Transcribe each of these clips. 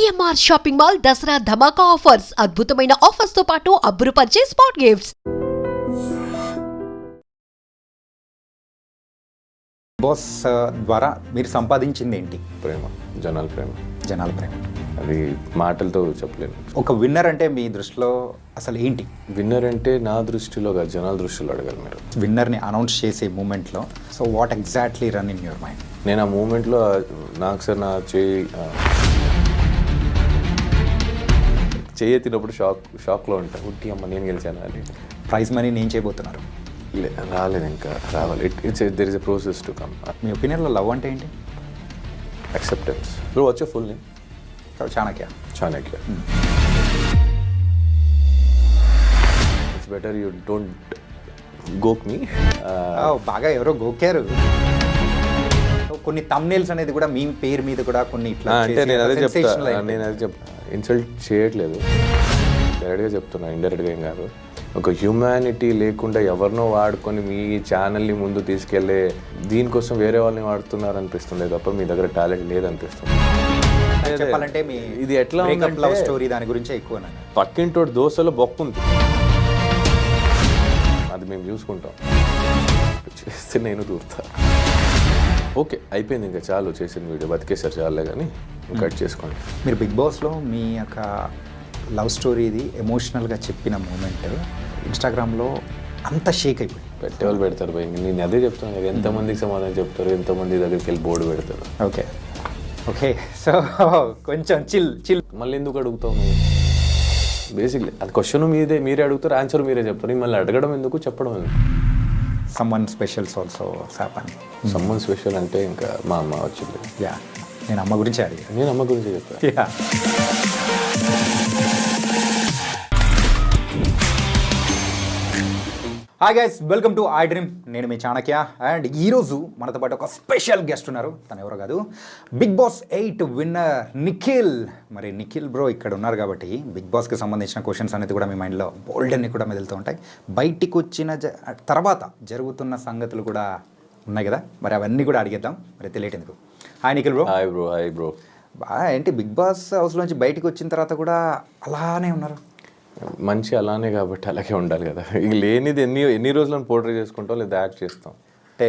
CMR shopping mall Dasara ధమాకా offers అద్భుతమైన offers తో పాటు అబ్బురుపరిచే స్పాట్ గిఫ్ట్స్. బాస్ ద్వారా మీరు సంపాదించింది ఏంటి? ప్రేమ, జనాల ప్రేమ. జనాల ప్రేమ అది మాటలతో చెప్పలేను. ఒక విన్నర్ అంటే మీ దృష్టిలో అసలు ఏంటి? విన్నర్ అంటే నా దృష్టిలో కాదు, జనాల దృష్టిలో అడగాలి మీరు. విన్నర్ని అనౌన్స్ చేసే మూమెంట్లో so what exactly run in your mind? నేను ఆ మూమెంట్లో నాకు సార్ నా చేయి ఎత్తినప్పుడు షాక్లో ఉంటా. ఉట్టి అమ్మ నేను గెలిచాను అని. ప్రైజ్ మనీ నేను చేయబోతున్నారు? రాలేదు, ఇంకా రావాలి. There is a process to come. మీ ఒపీనియన్లో లవ్ అంటే ఏంటి? Acceptance. What's your full name? Chanakya. Chanakya. It's better you don't గోక్ మీ. బాగా ఎవరో గోకారు. కొన్ని తమ్నేల్స్ అనేది కూడా మీ పేరు మీద కూడా కొన్ని ఇట్లా అంటే నేను అదే చెప్తా ఇన్సల్ట్ చేయట్లేదు, డైరెక్ట్గా చెప్తున్నా, ఇండైరెక్ట్గా ఏం కాదు. ఒక హ్యూమానిటీ లేకుండా ఎవరినో వాడుకొని మీ ఛానల్ని ముందు తీసుకెళ్లే దీనికోసం వేరే వాళ్ళని వాడుతున్నారు అనిపిస్తుంది తప్ప మీ దగ్గర టాలెంట్ లేదనిపిస్తుంది. చెప్పాలంటే మీ ఇది ఎట్లా లవ్ స్టోరీ దాని గురించి ఎక్కువ. పక్కింటోటి దోశలో బొక్కు ఉంది, అది మేము చూసుకుంటాం, చేస్తే నేను దూరుతా. ఓకే అయిపోయింది, ఇంకా చాలు చేసిన వీడియో, బతికేసారు చాలే కానీ కట్ చేసుకోండి. మీరు బిగ్ బాస్లో మీ యొక్క లవ్ స్టోరీది ఎమోషనల్గా చెప్పిన మూమెంట్ ఇన్స్టాగ్రామ్లో అంత షేక్ అయిపోయింది. పెట్టేవాళ్ళు పెడతారు భయ, నేను అదే చెప్తాను కదా, ఎంతమందికి సమాధానం చెప్తారు, ఎంతమంది దగ్గరికి వెళ్ళి బోర్డు పెడతారు. ఓకే ఓకే సో కొంచెం చిల్ మళ్ళీ ఎందుకు అడుగుతాము? బేసిక్లీ అది క్వశ్చన్ మీరే అడుగుతారు, ఆన్సర్ మీరే చెప్తారు. మళ్ళీ అడగడం ఎందుకు, చెప్పడం ఎందుకు? Someone specials also happen. Someone special అంటే ఇంకా మా అమ్మ వచ్చింది. యా, నేను అమ్మ గురించి అడిగాను. నేను అమ్మ గురించి చెప్తాను. Yeah. Hi guys, welcome to I dream. నేను మీ చాణక్య. అండ్ ఈరోజు మనతో పాటు ఒక స్పెషల్ గెస్ట్ ఉన్నారు. తను ఎవరో కాదు, బిగ్ బాస్ 8 విన్నర్ నిఖిల్. మరి నిఖిల్ బ్రో ఇక్కడ ఉన్నారు కాబట్టి బిగ్ బాస్కి సంబంధించిన క్వశ్చన్స్ అనేది కూడా మీ మైండ్లో బోల్డ్ అన్ని కూడా మెదులుతూ ఉంటాయి. బయటికి వచ్చిన తర్వాత జరుగుతున్న సంగతులు కూడా ఉన్నాయి కదా, మరి అవన్నీ కూడా అడిగేద్దాం. మరి తెలియట్ ఎందుకు. Hi Nikhil bro. Hi bro. ఏంటి బిగ్ బాస్ హౌస్లోంచి బయటికి వచ్చిన తర్వాత కూడా అలానే ఉన్నారు? మంచి అలానే కాబట్టి అలాగే ఉండాలి కదా. ఇక లేనిది ఎన్ని రోజులను పోర్ట్రే చేసుకుంటాం లేదా యాక్ట్ చేస్తాం. అంటే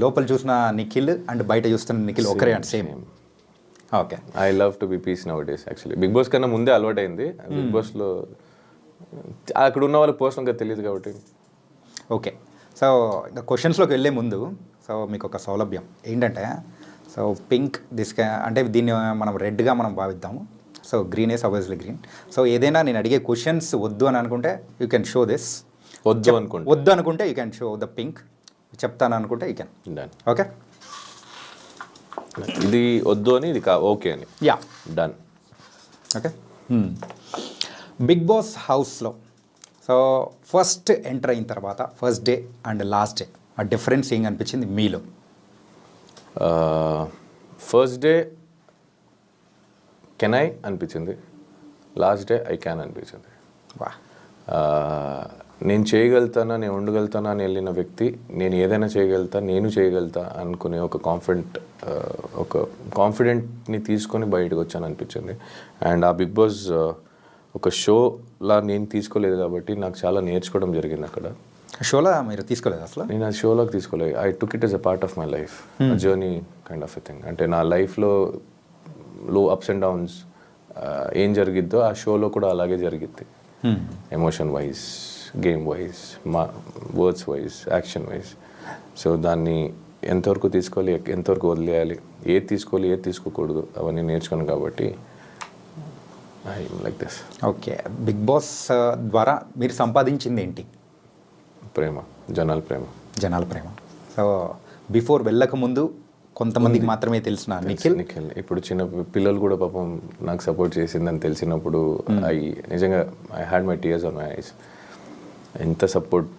లోపల చూసిన నిఖిల్ అండ్ బయట చూస్తున్న నిఖిల్ ఒకరే and same. Okay, I love to be peace nowadays. Actually Bigg Boss కన్నా ముందే అలవాటు అయింది. బిగ్ బాస్లో అక్కడ ఉన్న వాళ్ళకి పర్సనల్గా తెలియదు కాబట్టి. ఓకే, సో ఇంకా క్వశ్చన్స్లోకి వెళ్ళే ముందు సో మీకు ఒక సౌలభ్యం ఏంటంటే, సో పింక్ అంటే దీన్ని మనం రెడ్గా మనం భావిద్దాము. So green is obviously green. So ఏదైనా నేను అడిగే క్వశ్చన్స్ వద్దు అని అనుకుంటే యూ కెన్ షో దిస్. వద్దు అనుకుంటే you can show the pink. చెప్తాను అనుకుంటే యూ కెన్. డన్. ఓకే, ఇది వద్దు అని, ఇది ఓకే అని. Yeah, done. Okay. Bigg Boss హౌస్లో సో ఫస్ట్ ఎంటర్ అయిన తర్వాత first day and last day ఆ డిఫరెన్స్ ఏం అనిపించింది మీలో? ఫస్ట్ డే కెన్ ఐ అనిపించింది, లాస్ట్ డే ఐ క్యాన్ అనిపించింది. వా, నేను చేయగలుగుతానా, నేను ఉండగలుగుతానా అని వెళ్ళిన వ్యక్తి నేను ఏదైనా నేను చేయగలుగుతా అనుకునే ఒక కాన్ఫిడెంట్ని తీసుకొని బయటకు వచ్చాను అనిపించింది. అండ్ ఆ బిగ్ బాస్ ఒక షోలా నేను తీసుకోలేదు కాబట్టి నాకు చాలా నేర్చుకోవడం జరిగింది అక్కడ. షోలా మీరు తీసుకోలేదు అసలు? నేను ఆ షోలోకి తీసుకోలేదు. I took it as a part of my life, journey kind of a thing. అంటే నా లైఫ్లో లో అప్స్ అండ్ డౌన్స్ ఏం జరిగిద్దో ఆ షోలో కూడా అలాగే జరిగిద్ది. ఎమోషన్ వైజ్, గేమ్ వైజ్, మా words wise, action wise. So దాన్ని ఎంతవరకు తీసుకోవాలి, ఎంతవరకు వదిలేయాలి, ఏది తీసుకోవాలి, ఏది తీసుకోకూడదు, అవన్నీ నేర్చుకున్నాను కాబట్టి I like this. Okay, Bigg Boss ద్వారా మీరు సంపాదించింది ఏంటి? ప్రేమ, జనాల ప్రేమ. జనాల ప్రేమ. సో బిఫోర్ వెళ్ళక ముందు కొంతమందికి మాత్రమే తెలిసిన నిఖిల్. ఇప్పుడు చిన్న పిల్లలు కూడా పాపం నాకు సపోర్ట్ చేసిందని తెలిసినప్పుడు నిజంగా I had my tears on my eyes. ఎంత support.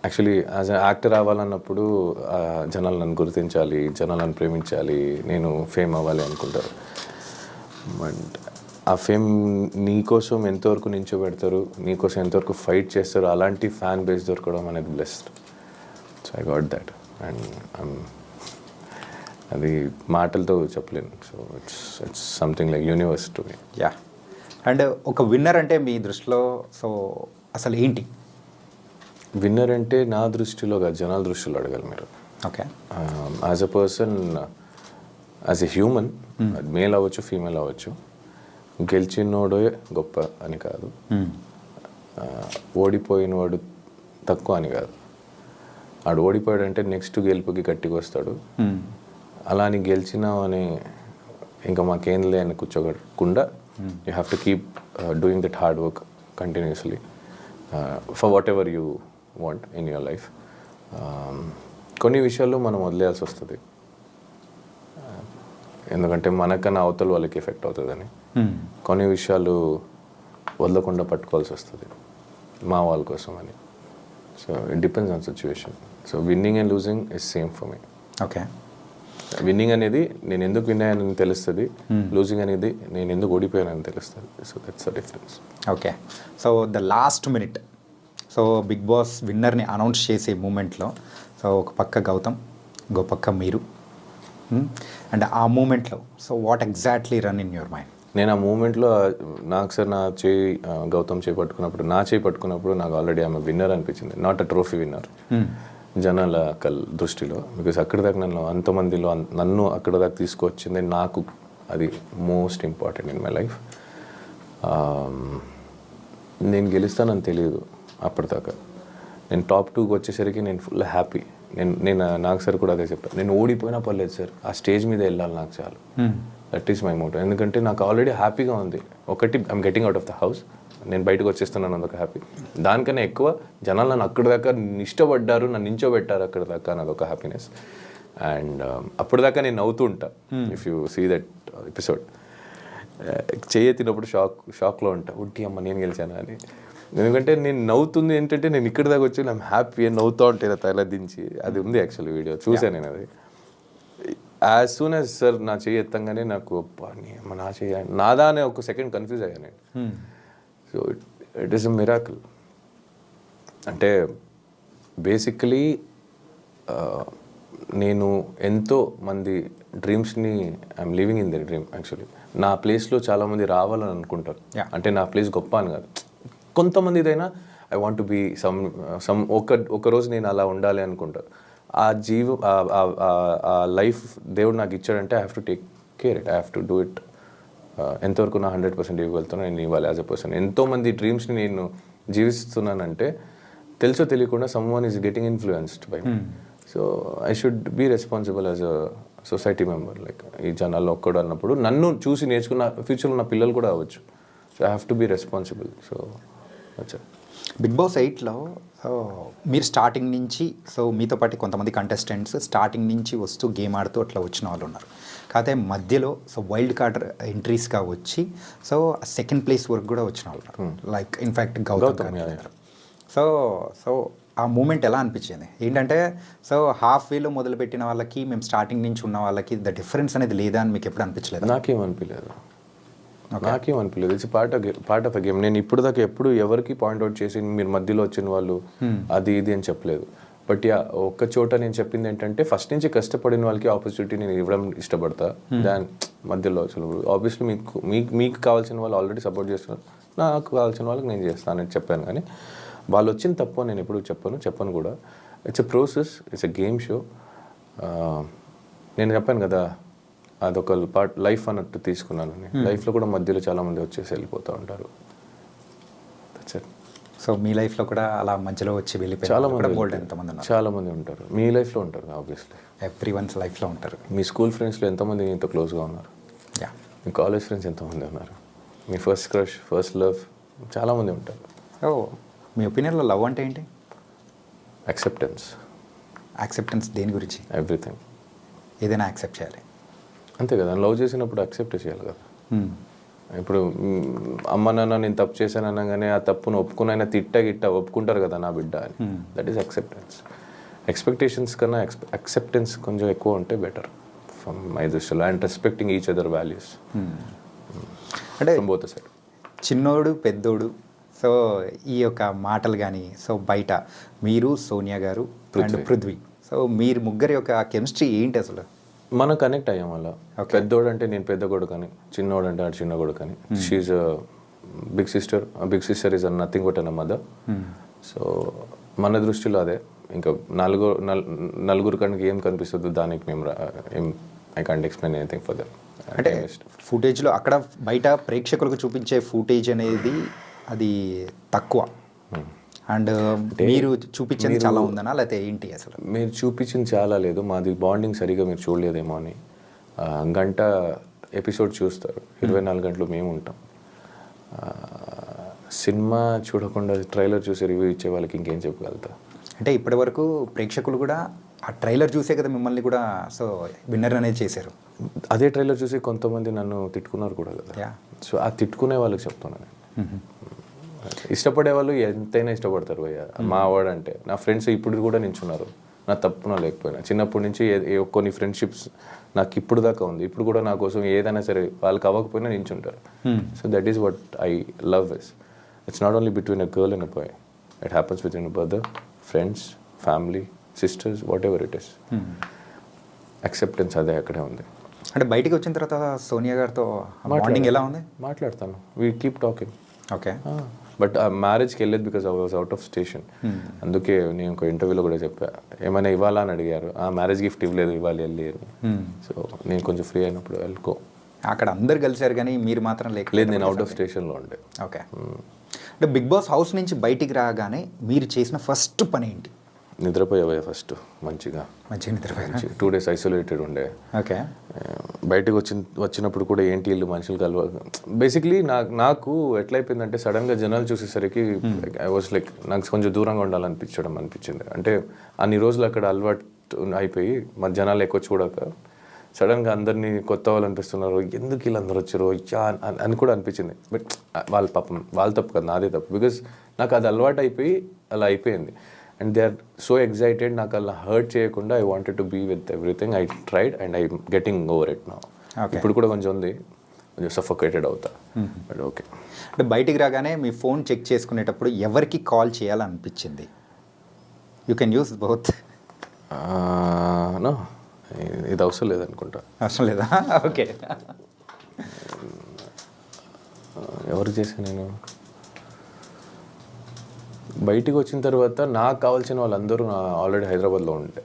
Actually as a actor అవ్వాలన్నప్పుడు జనాలు నన్ను గుర్తించాలి, జనాలు నన్ను ప్రేమించాలి, నేను ఫేమ్ అవ్వాలి అనుకుంటారు. బట్ ఆ ఫేమ్ నీకోసం ఎంతవరకు నించోబెడతారు, నీకోసం ఎంతవరకు ఫైట్ చేస్తారు, అలాంటి ఫ్యాన్ బేస్ దొరకడం అనేది blessed. So I got that. And అది మాటలతో చెప్పలేను. So it's something like universe to me. Yeah. And ఒక విన్నర్ అంటే మీ దృష్టిలో సో అసలు ఏంటి? విన్నర్ అంటే నా దృష్టిలో కాదు, జనాల దృష్టిలో అడగాలి మీరు. Okay. As a person, as a human, male అవ్వచ్చు ఫీమేల్ అవ్వచ్చు, గెలిచినోడే గొప్ప అని కాదు, ఓడిపోయినవాడు తక్కువ అని కాదు. ఆడు ఓడిపోయాడంటే నెక్స్ట్ గెలుపుకి గట్టిగా వస్తాడు. అలా అని గెలిచినావు అని ఇంకా మాకేం లేని కూర్చోకుండా you have to keep doing that hard work continuously for whatever you want in your life. కొన్ని విషయాల్లో మనం వదిలేయాల్సి వస్తుంది, ఎందుకంటే మనకన్నా అవతల వాళ్ళకి ఎఫెక్ట్ అవుతుందని. కొన్ని విషయాలు వదలకుండా పట్టుకోవాల్సి వస్తుంది మా వాళ్ళ కోసం అని. So it depends on situation. So winning and losing is same for me. Okay. Winnowing అనేది నేను ఎందుకు విన్ అయ్యానని తెలుస్తుంది, లూజింగ్ అనేది నేను ఎందుకు ఓడిపోయానని తెలుస్తుంది. So that's the difference. Okay. So the last minute, so Bigg Boss విన్నర్ని అనౌన్స్ చేసే మూమెంట్లో సో ఒక పక్క గౌతమ్, ఇంకో పక్క మీరు, అండ్ ఆ మూమెంట్లో so what exactly run in your mind? నేను ఆ మూమెంట్లో నాకు సార్ నా గౌతమ్ చేయి పట్టుకున్నప్పుడు నాకు ఆల్రెడీ ఆమె విన్నర్ అనిపించింది, నాట్ అ ట్రోఫీ విన్నర్ జనాల దృష్టిలో. బికాస్ అక్కడి దాకా అంతమందిలో నన్ను అక్కడ దాకా తీసుకొచ్చింది, నాకు అది most important in my life. నేను గెలుస్తానని తెలియదు అప్పటిదాకా. నేను టాప్ 2కి వచ్చేసరికి నేను ఫుల్ హ్యాపీ. నేను నాకు సార్ కూడా అదే చెప్పాను, నేను ఓడిపోయినా పర్లేదు సార్, ఆ స్టేజ్ మీద వెళ్ళాలి నాకు చాలు. That is my Moto. ఎందుకంటే నాకు ఆల్రెడీ హ్యాపీగా ఉంది. ఒకటి, I'm getting out of the house, నేను బయటకు వచ్చేస్తున్నాను, అదొక హ్యాపీ. దానికన్నా ఎక్కువ జనాలు నన్ను అక్కడి దాకా ఇష్టపడ్డారు, నన్ను నించోబెట్టారు అక్కడి దాకా, నాదొక హ్యాపీనెస్. అండ్ అప్పటిదాకా నేను నవ్వుతూ ఉంటా. If you see that episode, చేయెత్తినప్పుడు షాక్లో ఉంటా, ఉట్టి అమ్మ నేను గెలిచాను అని. ఎందుకంటే నేను నవ్వుతుంది ఏంటంటే నేను ఇక్కడి దాకా వచ్చి నేను హ్యాపీ అని నవ్వుతూ ఉంటే తల దించి, అది ఉంది యాక్చువల్లీ వీడియో చూసాను నేను. అది యాజ్ సూన్ యాజ్ సార్ నా చెయ్యి ఎత్తంగానే నాకు నా చెయ్యి నాదా అనే ఒక సెకండ్ కన్ఫ్యూజ్ అయ్యాను నేను. So it is a miracle. అంటే బేసికలీ నేను ఎంతో మంది డ్రీమ్స్ని I'm living in the dream. Actually నా ప్లేస్లో చాలామంది రావాలని అనుకుంటారు. అంటే నా ప్లేస్ గొప్ప అని కాదు, కొంతమందిదైనా I want to be some ఒక రోజు నేను అలా ఉండాలి అనుకుంటారు. ఆ ఆ లైఫ్ దేవుడు నాకు ఇచ్చాడంటే I have to take care it, I have to do it. ఎంతవరకు నా 100% ఇవ్వగలుగుతాను నేను ఇవ్వాలి యాజ్ అ పర్సన్. ఎంతోమంది డ్రీమ్స్ని నేను జీవిస్తున్నానంటే తెలుసో తెలియకుండా someone is getting influenced by me. So I should be responsible as a society member. Like ఈ జనాల్లో ఒక్కడు అన్నప్పుడు నన్ను చూసి నేర్చుకున్న ఫ్యూచర్లో నా పిల్లలు కూడా అవ్వచ్చు. So I have to be responsible. So అచ్చా. బిగ్ బాస్ 8లో మీరు స్టార్టింగ్ నుంచి, సో మీతో పాటు కొంతమంది కంటెస్టెంట్స్ స్టార్టింగ్ నుంచి వస్తూ గేమ్ ఆడుతూ అట్లా వచ్చిన వాళ్ళు ఉన్నారు. కాకపోతే మధ్యలో సో వైల్డ్ కార్డ్ ఎంట్రీస్గా వచ్చి సో సెకండ్ ప్లేస్ వరకు కూడా వచ్చిన వాళ్ళు ఉన్నారు. Like in fact Gautam. So so ఆ మూమెంట్ ఎలా అనిపించింది? ఏంటంటే సో హాఫ్ వేలో మొదలుపెట్టిన వాళ్ళకి మేము స్టార్టింగ్ నుంచి ఉన్న వాళ్ళకి ద డిఫరెన్స్ అనేది లేదా అని మీకు ఎప్పుడు అనిపించలేదు? నాకేమనిపించలేదు. It's part of a game. నేను ఇప్పుడు దాకా ఎప్పుడు ఎవరికి పాయింట్అవుట్ చేసి మీరు మధ్యలో వచ్చిన వాళ్ళు అది ఇది అని చెప్పలేదు. బట్ ఒక్క చోట నేను చెప్పింది ఏంటంటే ఫస్ట్ నుంచి కష్టపడిన వాళ్ళకి ఆపర్చునిటీ నేను ఇవ్వడం ఇష్టపడతా. దాని మధ్యలో అసలు ఆబ్వియస్లీ మీకు కావాల్సిన వాళ్ళు ఆల్రెడీ సపోర్ట్ చేస్తున్నారు, నాకు కావాల్సిన వాళ్ళకి నేను చేస్తానని చెప్పాను. కానీ వాళ్ళు వచ్చిన తప్పు నేను ఎప్పుడు చెప్పను కూడా. It's a process, it's a game show. నేను చెప్పాను కదా అదొక పార్ట్ లైఫ్ అన్నట్టు తీసుకున్నాను. లైఫ్లో కూడా మధ్యలో చాలామంది వచ్చేసి వెళ్ళిపోతూ ఉంటారు. సో మీ లైఫ్లో కూడా అలా మధ్యలో వచ్చి వెళ్ళిపోయి చాలామంది ఉంటారు. మీ లైఫ్లో ఉంటారు ఆబ్వియస్లీ, ఎవ్రీ వన్స్ లైఫ్లో ఉంటారు. మీ స్కూల్ ఫ్రెండ్స్లో ఎంతమంది ఇంత క్లోజ్గా ఉన్నారు? మీ కాలేజ్ ఫ్రెండ్స్ ఎంతమంది ఉన్నారు? మీ ఫస్ట్ క్రష్, ఫస్ట్ లవ్ చాలామంది ఉంటారు. మీ ఒపీనియన్లో లవ్ అంటే ఏంటి? యాక్సెప్టెన్స్ దేని గురించి? ఎవ్రీథింగ్. ఏదైనా యాక్సెప్ట్ చేయాలి అంతే కదా. లవ్ చేసినప్పుడు యాక్సెప్ట్ చేయాలి కదా. ఇప్పుడు అమ్మ నాన్న నేను తప్పు చేశాను అనగానే ఆ తప్పును ఒప్పుకునైనా గిట్ట ఒప్పుకుంటారు కదా నా బిడ్డ అని. That is acceptance. ఎక్స్పెక్టేషన్స్ కన్నా యాక్సెప్టెన్స్ కొంచెం ఎక్కువ ఉంటే బెటర్ ఫ్రమ్ మై దృష్టిలో. And respecting each other values అంటే బోత్ సైడ్. చిన్నోడు పెద్దోడు సో ఈ యొక్క మాటలు కానీ సో బయట మీరు సోనియా గారు అండ్ పృథ్వీ సో మీరు ముగ్గురి యొక్క కెమిస్ట్రీ ఏంటి అసలు? మనం కనెక్ట్ అయ్యాం అలా. పెద్దోడు అంటే నేను పెద్ద కొడుకు అని, చిన్నోడు అంటే ఆడు చిన్న కొడుకు అని. She big sister is nothing but an mother. So మన దృష్టిలో అదే. ఇంకా నలుగురు కనుక ఏం కనిపిస్తుందో దానికి మేము I can't explain anything for that. అంటే ఫుటేజ్లో అక్కడ బయట ప్రేక్షకులకు చూపించే ఫుటేజ్ అనేది అది తక్కువ, అండ్ మీరు చూపించింది చాలా ఉందనా లేకపోతే ఏంటి అసలు? మీరు చూపించింది చాలా లేదు, మాది బాండింగ్ సరిగా మీరు చూడలేదేమో అని. గంట ఎపిసోడ్ చూస్తారు, 24 గంటలు మేము ఉంటాం. సినిమా చూడకుండా ట్రైలర్ చూసి రివ్యూ ఇచ్చే వాళ్ళకి ఇంకేం చెప్పగలుగుతా? అంటే ఇప్పటి వరకు ప్రేక్షకులు కూడా ఆ ట్రైలర్ చూసే కదా మిమ్మల్ని కూడా సో విన్నర్ అనేది చేశారు. అదే ట్రైలర్ చూసి కొంతమంది నన్ను తిట్టుకున్నారు కూడా కదా. సో ఆ తిట్టుకునే వాళ్ళకి చెప్తున్నాను నేను. ఇష్టపడే వాళ్ళు ఎంతైనా ఇష్టపడతారు భయ్య. మా వాడు అంటే నా ఫ్రెండ్స్ ఇప్పుడు కూడా నించున్నారు, నా తప్పున లేకపోయినా. చిన్నప్పటి నుంచి కొన్ని ఫ్రెండ్షిప్స్ నాకు ఇప్పుడు దాకా ఉంది. ఇప్పుడు కూడా నా కోసం ఏదైనా సరే వాళ్ళకి అవ్వకపోయినా నించుంటారు. So that is what I love is. It's not only between a girl and a boy, it happens with in a brother, friends, family, sisters, whatever it is. Acceptance అదే అక్కడే ఉంది. అంటే బయటికి వచ్చిన తర్వాత సోనియా గారితో బాండింగ్ ఎలా ఉంది? మాట్లాడతాను, we keep talking. Okay. But ఆ మ్యారేజ్కి వెళ్ళేది because I was out of station. అందుకే నేను ఒక ఇంటర్వ్యూలో కూడా చెప్పా, ఏమైనా ఇవ్వాలా అని అడిగారు. ఆ మ్యారేజ్ గిఫ్ట్ ఇవ్వలేదు, ఇవ్వాలి వెళ్ళారు. సో నేను కొంచెం ఫ్రీ అయినప్పుడు వెళ్ళుకో. అక్కడ అందరు కలిసారు కానీ మీరు మాత్రం లేదు, నేను అవుట్ ఆఫ్ స్టేషన్లో ఉండే. ఓకే. అంటే బిగ్ బాస్ హౌస్ నుంచి బయటికి రాగానే మీరు చేసిన ఫస్ట్ పని ఏంటి? నిద్రపోయావా ఫస్ట్ మంచిగా నిద్రపోయా. 2 days ఐసోలేటెడ్ ఉండే. ఓకే. బయటకు వచ్చినప్పుడు కూడా ఏంటి ఇల్లు మనుషులు కలవ. బేసిక్లీ నాకు ఎట్లయిపోయిందంటే సడన్గా జనాలు చూసేసరికి ఐ వాజ్ లైక్ నాకు కొంచెం దూరంగా అనిపించింది. అంటే అన్ని రోజులు అక్కడ అలవాటు అయిపోయి మన జనాలు ఎక్కువ చూడక సడన్గా అందరినీ కొత్త వాళ్ళు అనిపిస్తున్నారు, ఎందుకు వీళ్ళు అందరూ వచ్చారు అని కూడా అనిపించింది. బట్ వాళ్ళ పాపం వాళ్ళ తప్పు కదా, నాదే తప్పు. బికాస్ నాకు అది అలవాటు అయిపోయి అలా అయిపోయింది. And they are so excited. నాకు అలా హర్ట్ చేయకుండా I wanted to be with everything. I tried and I getting over it now. ఇప్పుడు కూడా కొంచెం ఉంది, కొంచెం సఫోకేటెడ్ అవుతా. But okay. అంటే బయటికి రాగానే మీ ఫోన్ చెక్ చేసుకునేటప్పుడు ఎవరికి కాల్ చేయాలనిపించింది? You can use both. No, ఇది అవసరం లేదనుకుంటా. అవసరం లేదా? ఓకే. ఎవరు చేశాను నేను? బయటికి వచ్చిన తర్వాత నాకు కావాల్సిన వాళ్ళందరూ ఆల్రెడీ హైదరాబాద్లో ఉంటే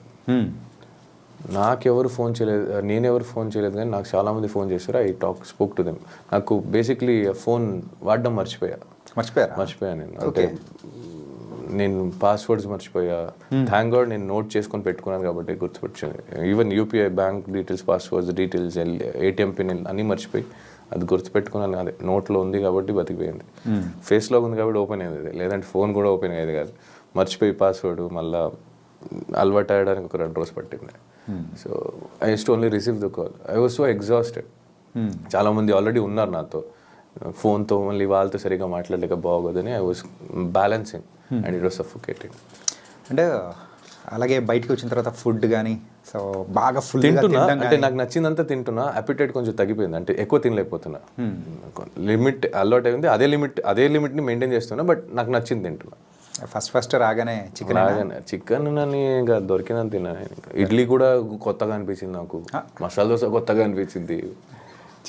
నాకెవరు ఫోన్ చేయలేదు, నేనెవరు ఫోన్ చేయలేదు. కానీ నాకు చాలామంది ఫోన్ చేశారు. I spoke to them. నాకు బేసిక్లీ ఫోన్ వాడడం మర్చిపోయా నేను. అంటే నేను పాస్వర్డ్స్ మర్చిపోయా. థ్యాంక్ గాడ్ నేను నోట్ చేసుకొని పెట్టుకున్నాను కాబట్టి గుర్తుపెట్టింది. Even UPI bank details, passwords details, ATM PIN అన్నీ మర్చిపోయి అది గుర్తుపెట్టుకున్నాను. అదే నోట్లో ఉంది కాబట్టి బతికిపోయింది. ఫేస్లో ఉంది కాబట్టి ఓపెన్ అయ్యేది, లేదంటే ఫోన్ కూడా ఓపెన్ అయ్యేది కాదు. మర్చిపోయి పాస్వర్డ్ మళ్ళీ అలవాటు అయ్యడానికి ఒక 2 రోజులు పట్టింది. So I use to only receive the call. I was so exhausted. చాలామంది ఆల్రెడీ ఉన్నారు నాతో, ఫోన్తో మళ్ళీ వాళ్ళతో సరిగ్గా మాట్లాడలేక బాగోదని I was balancing and it was suffocating. అంటే అలాగే బయటకు వచ్చిన తర్వాత ఫుడ్ కానీ సో బాగా ఫుల్ తింటున్నా, అంటే నాకు నచ్చిందంతా తింటున్నా. అపిటైట్ కొంచెం తగ్గిపోయింది, అంటే ఎక్కువ తినలేకపోతున్నా. లిమిట్ అలవాటు అయింది, అదే లిమిట్ని మెయింటైన్ చేస్తున్నా. బట్ నాకు నచ్చింది తింటున్నా. ఫస్ట్ రాగానే చికెన్ అని ఇంకా దొరికినంత తిన్నాను. ఇడ్లీ కూడా కొత్తగా అనిపించింది నాకు, మసాలా దోశ కొత్తగా అనిపించింది,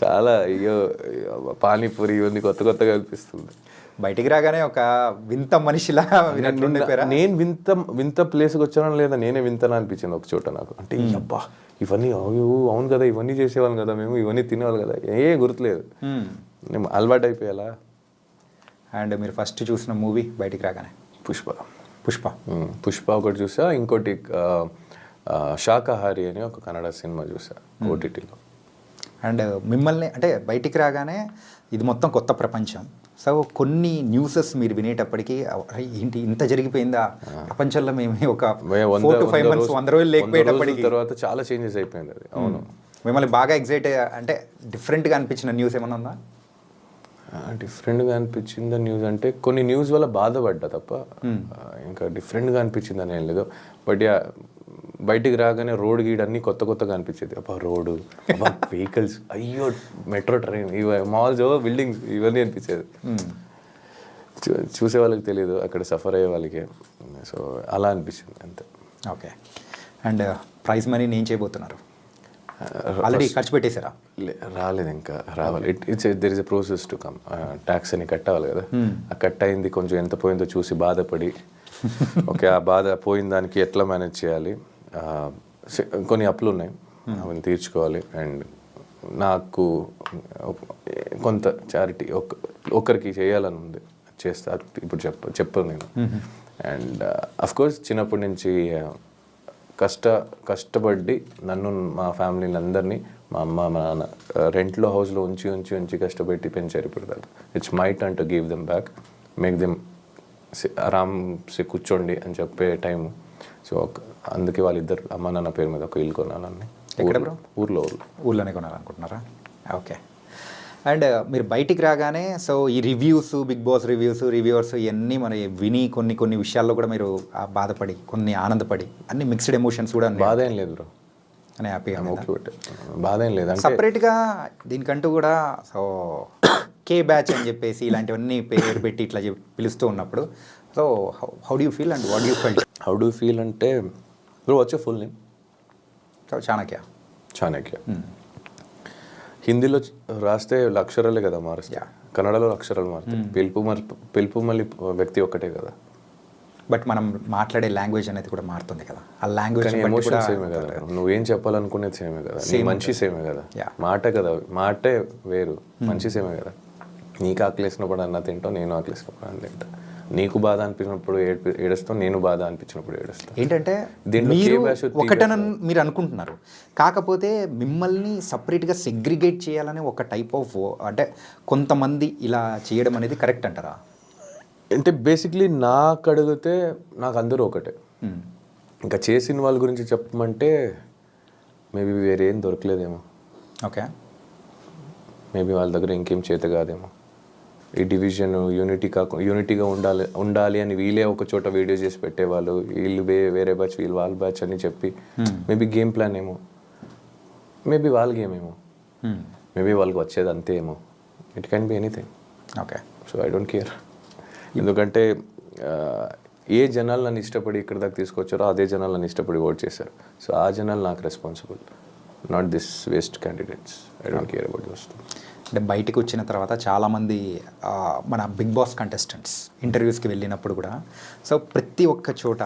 చాలా అయ్యో పానీపూరి ఇవన్నీ కొత్తగా అనిపిస్తుంది. బయటికి రాగానే ఒక వింత మనిషిలా నేను వింత ప్లేస్కి వచ్చానో లేదా నేనే వింతనా అనిపించింది ఒక చోట నాకు. అంటే అబ్బా ఇవన్నీ అవును కదా, ఇవన్నీ చేసేవాళ్ళం కదా మేము, ఇవన్నీ తినేవాళ్ళు కదా, గుర్తులేదు. నేను అలవాటు అయిపోయాలా. అండ్ మీరు ఫస్ట్ చూసిన మూవీ బయటికి రాగానే? పుష్ప ఒకటి చూసా. ఇంకోటి శాకాహారి అని ఒక కన్నడ సినిమా చూసా ఓటీటీలో. అండ్ మిమ్మల్ని అంటే బయటికి రాగానే ఇది మొత్తం కొత్త ప్రపంచం. సో కొన్ని న్యూసెస్ మీరు వినేటప్పటికీ ఏంటి ఇంత జరిగిపోయిందా ప్రపంచంలో, మేము ఒక 4 to 5 months 100 రోజులు లేకపోయేటప్పటికి తర్వాత చాలా చేంజెస్ అయిపోయింది అది. అవును. మిమ్మల్ని బాగా ఎగ్జైట్ అంటే డిఫరెంట్గా అనిపించిన న్యూస్ ఏమైనా ఉందా? డిఫరెంట్గా అనిపించింది న్యూస్ అంటే కొన్ని న్యూస్ వల్ల బాధపడ్డా తప్ప ఇంకా డిఫరెంట్గా అనిపించింది అని ఏం లేదు. బట్ బయటికి రాగానే రోడ్ గీడ్ అన్నీ కొత్తగా అనిపించేది. అబ్బా రోడ్డు, అబ్బా వెహికల్స్, అయ్యో మెట్రో ట్రైన్, మాల్స్, బిల్డింగ్స్, ఇవన్నీ అనిపించేది. చూసే వాళ్ళకి తెలియదు, అక్కడ సఫర్ అయ్యే వాళ్ళకి. సో అలా అనిపించింది అంతే. ఓకే. అండ్ ప్రైజ్ మనీ ఏం చేయబోతున్నారు? ఆల్రెడీ ఖర్చు పెట్టేశారా? రాలేదు, ఇంకా రావాలి. There is a process to come. Tax అని కట్టాలి కదా, ఆ కట్ అయింది కొంచెం ఎంత పోయిందో చూసి బాధపడి ఓకే ఆ బాధ పోయిన దానికి ఎట్లా మేనేజ్ చేయాలి, కొన్ని అప్పులు ఉన్నాయి అవన్నీ తీర్చుకోవాలి. అండ్ నాకు కొంత చారిటీ ఒక్కరికి చేయాలని ఉంది, చేస్తా. ఇప్పుడు చెప్పను నేను. అండ్ అఫ్కోర్స్ చిన్నప్పటి నుంచి కష్టపడి నన్ను మా ఫ్యామిలీని అందరినీ మా అమ్మ మా నాన్న రెంట్లో హౌస్లో ఉంచి కష్టపెట్టి పెంచారు. ఇప్పుడు దాకా it's my turn to give them back, make them ఆరామ్సే కూర్చోండి అని చెప్పే టైము. సో అందుకే వాళ్ళిద్దరు అమ్మ నాన్న పేరు మీద ఒక ఇల్లు కొనాలని. ఎక్కడ బ్రో? ఊర్లోనే కొనాలనుకుంటున్నారా? ఓకే. అండ్ మీరు బయటికి రాగానే సో ఈ రివ్యూస్, బిగ్ బాస్ రివ్యూవర్స్ ఇవన్నీ మరి విని కొన్ని విషయాల్లో కూడా మీరు బాధపడి, కొన్ని ఆనందపడి, అన్ని మిక్స్డ్ ఎమోషన్స్ కూడా బాధ ఏం లేదు బ్రో అని హ్యాపీగా బాధ ఏం లేదు. సపరేట్గా దీనికంటూ కూడా సో కే బ్యాచ్ అని చెప్పేసి ఇలాంటివన్నీ పేరు పెట్టి ఇట్లా పిలుస్తూ ఉన్నప్పుడు so how do you feel and what do you feel? How do feel అంటే బ్రో వచ్చే ఫుల్ నేమ్ చాణక్య. హిందీలో రాస్తే అక్షరాలే కదా మారుస్తాయి, కన్నడలో అక్షరాలు మారుతాయి. పిలుపు మళ్ళీ వ్యక్తి ఒక్కటే కదా, బట్ మనం మాట్లాడే లాంగ్వేజ్ అనేది కూడా మారుతుంది కదా. ఆ లాంగ్వేజ్ ఎమోషన్ సేమే కదా, నువ్వేం చెప్పాలనుకునేది సేమే కదా, నీ మనిషి సేమే కదా, మాటే వేరు, మనిషి సేమే కదా. నీకు ఆకలేసినప్పుడు అన్న తింటావు, నేను ఆకలేసినప్పుడు అన్న తింటా. నీకు బాధ అనిపించినప్పుడు ఏడుస్తావు, నేను బాధ అనిపించినప్పుడు ఏడుస్తాను. ఏంటంటే ఒకటని మీరు అనుకుంటున్నారు, కాకపోతే మిమ్మల్ని సపరేట్గా సెగ్రిగేట్ చేయాలని ఒక టైప్ ఆఫ్ అంటే కొంతమంది ఇలా చేయడం అనేది కరెక్ట్ అంటారా? అంటే బేసిక్లీ నాకు అడిగితే నాకు అందరూ ఒకటే. ఇంకా చేసిన వాళ్ళ గురించి చెప్పమంటే మేబీ వేరేం దొరకలేదేమో. ఓకే, మేబీ వాళ్ళ దగ్గర ఇంకేం చేత కాదేమో. ఈ డివిజన్ యూనిటీగా ఉండాలి అని వీళ్ళే ఒక చోట వీడియో చేసి పెట్టేవాళ్ళు, వీళ్ళు వేరే బ్యాచ్, వీళ్ళు వాళ్ళ బ్యాచ్ అని చెప్పి మేబీ గేమ్ ప్లాన్ ఏమో, మేబీ వాళ్ళ గేమ్ ఏమో, మేబీ వాళ్ళకి వచ్చేది అంతే ఏమో. It can be anything. Okay, so I don't care. ఎందుకంటే ఏ జనాలు నన్ను ఇష్టపడి ఇక్కడ దాకా తీసుకొచ్చారో అదే జనాలు నన్ను ఇష్టపడి ఓట్ చేశారు. సో ఆ జనాలు నాకు responsible, not this waste candidates. I don't care about those. అంటే బయటకు వచ్చిన తర్వాత చాలామంది మన బిగ్ బాస్ కంటెస్టెంట్స్ ఇంటర్వ్యూస్కి వెళ్ళినప్పుడు కూడా సో ప్రతి ఒక్క చోట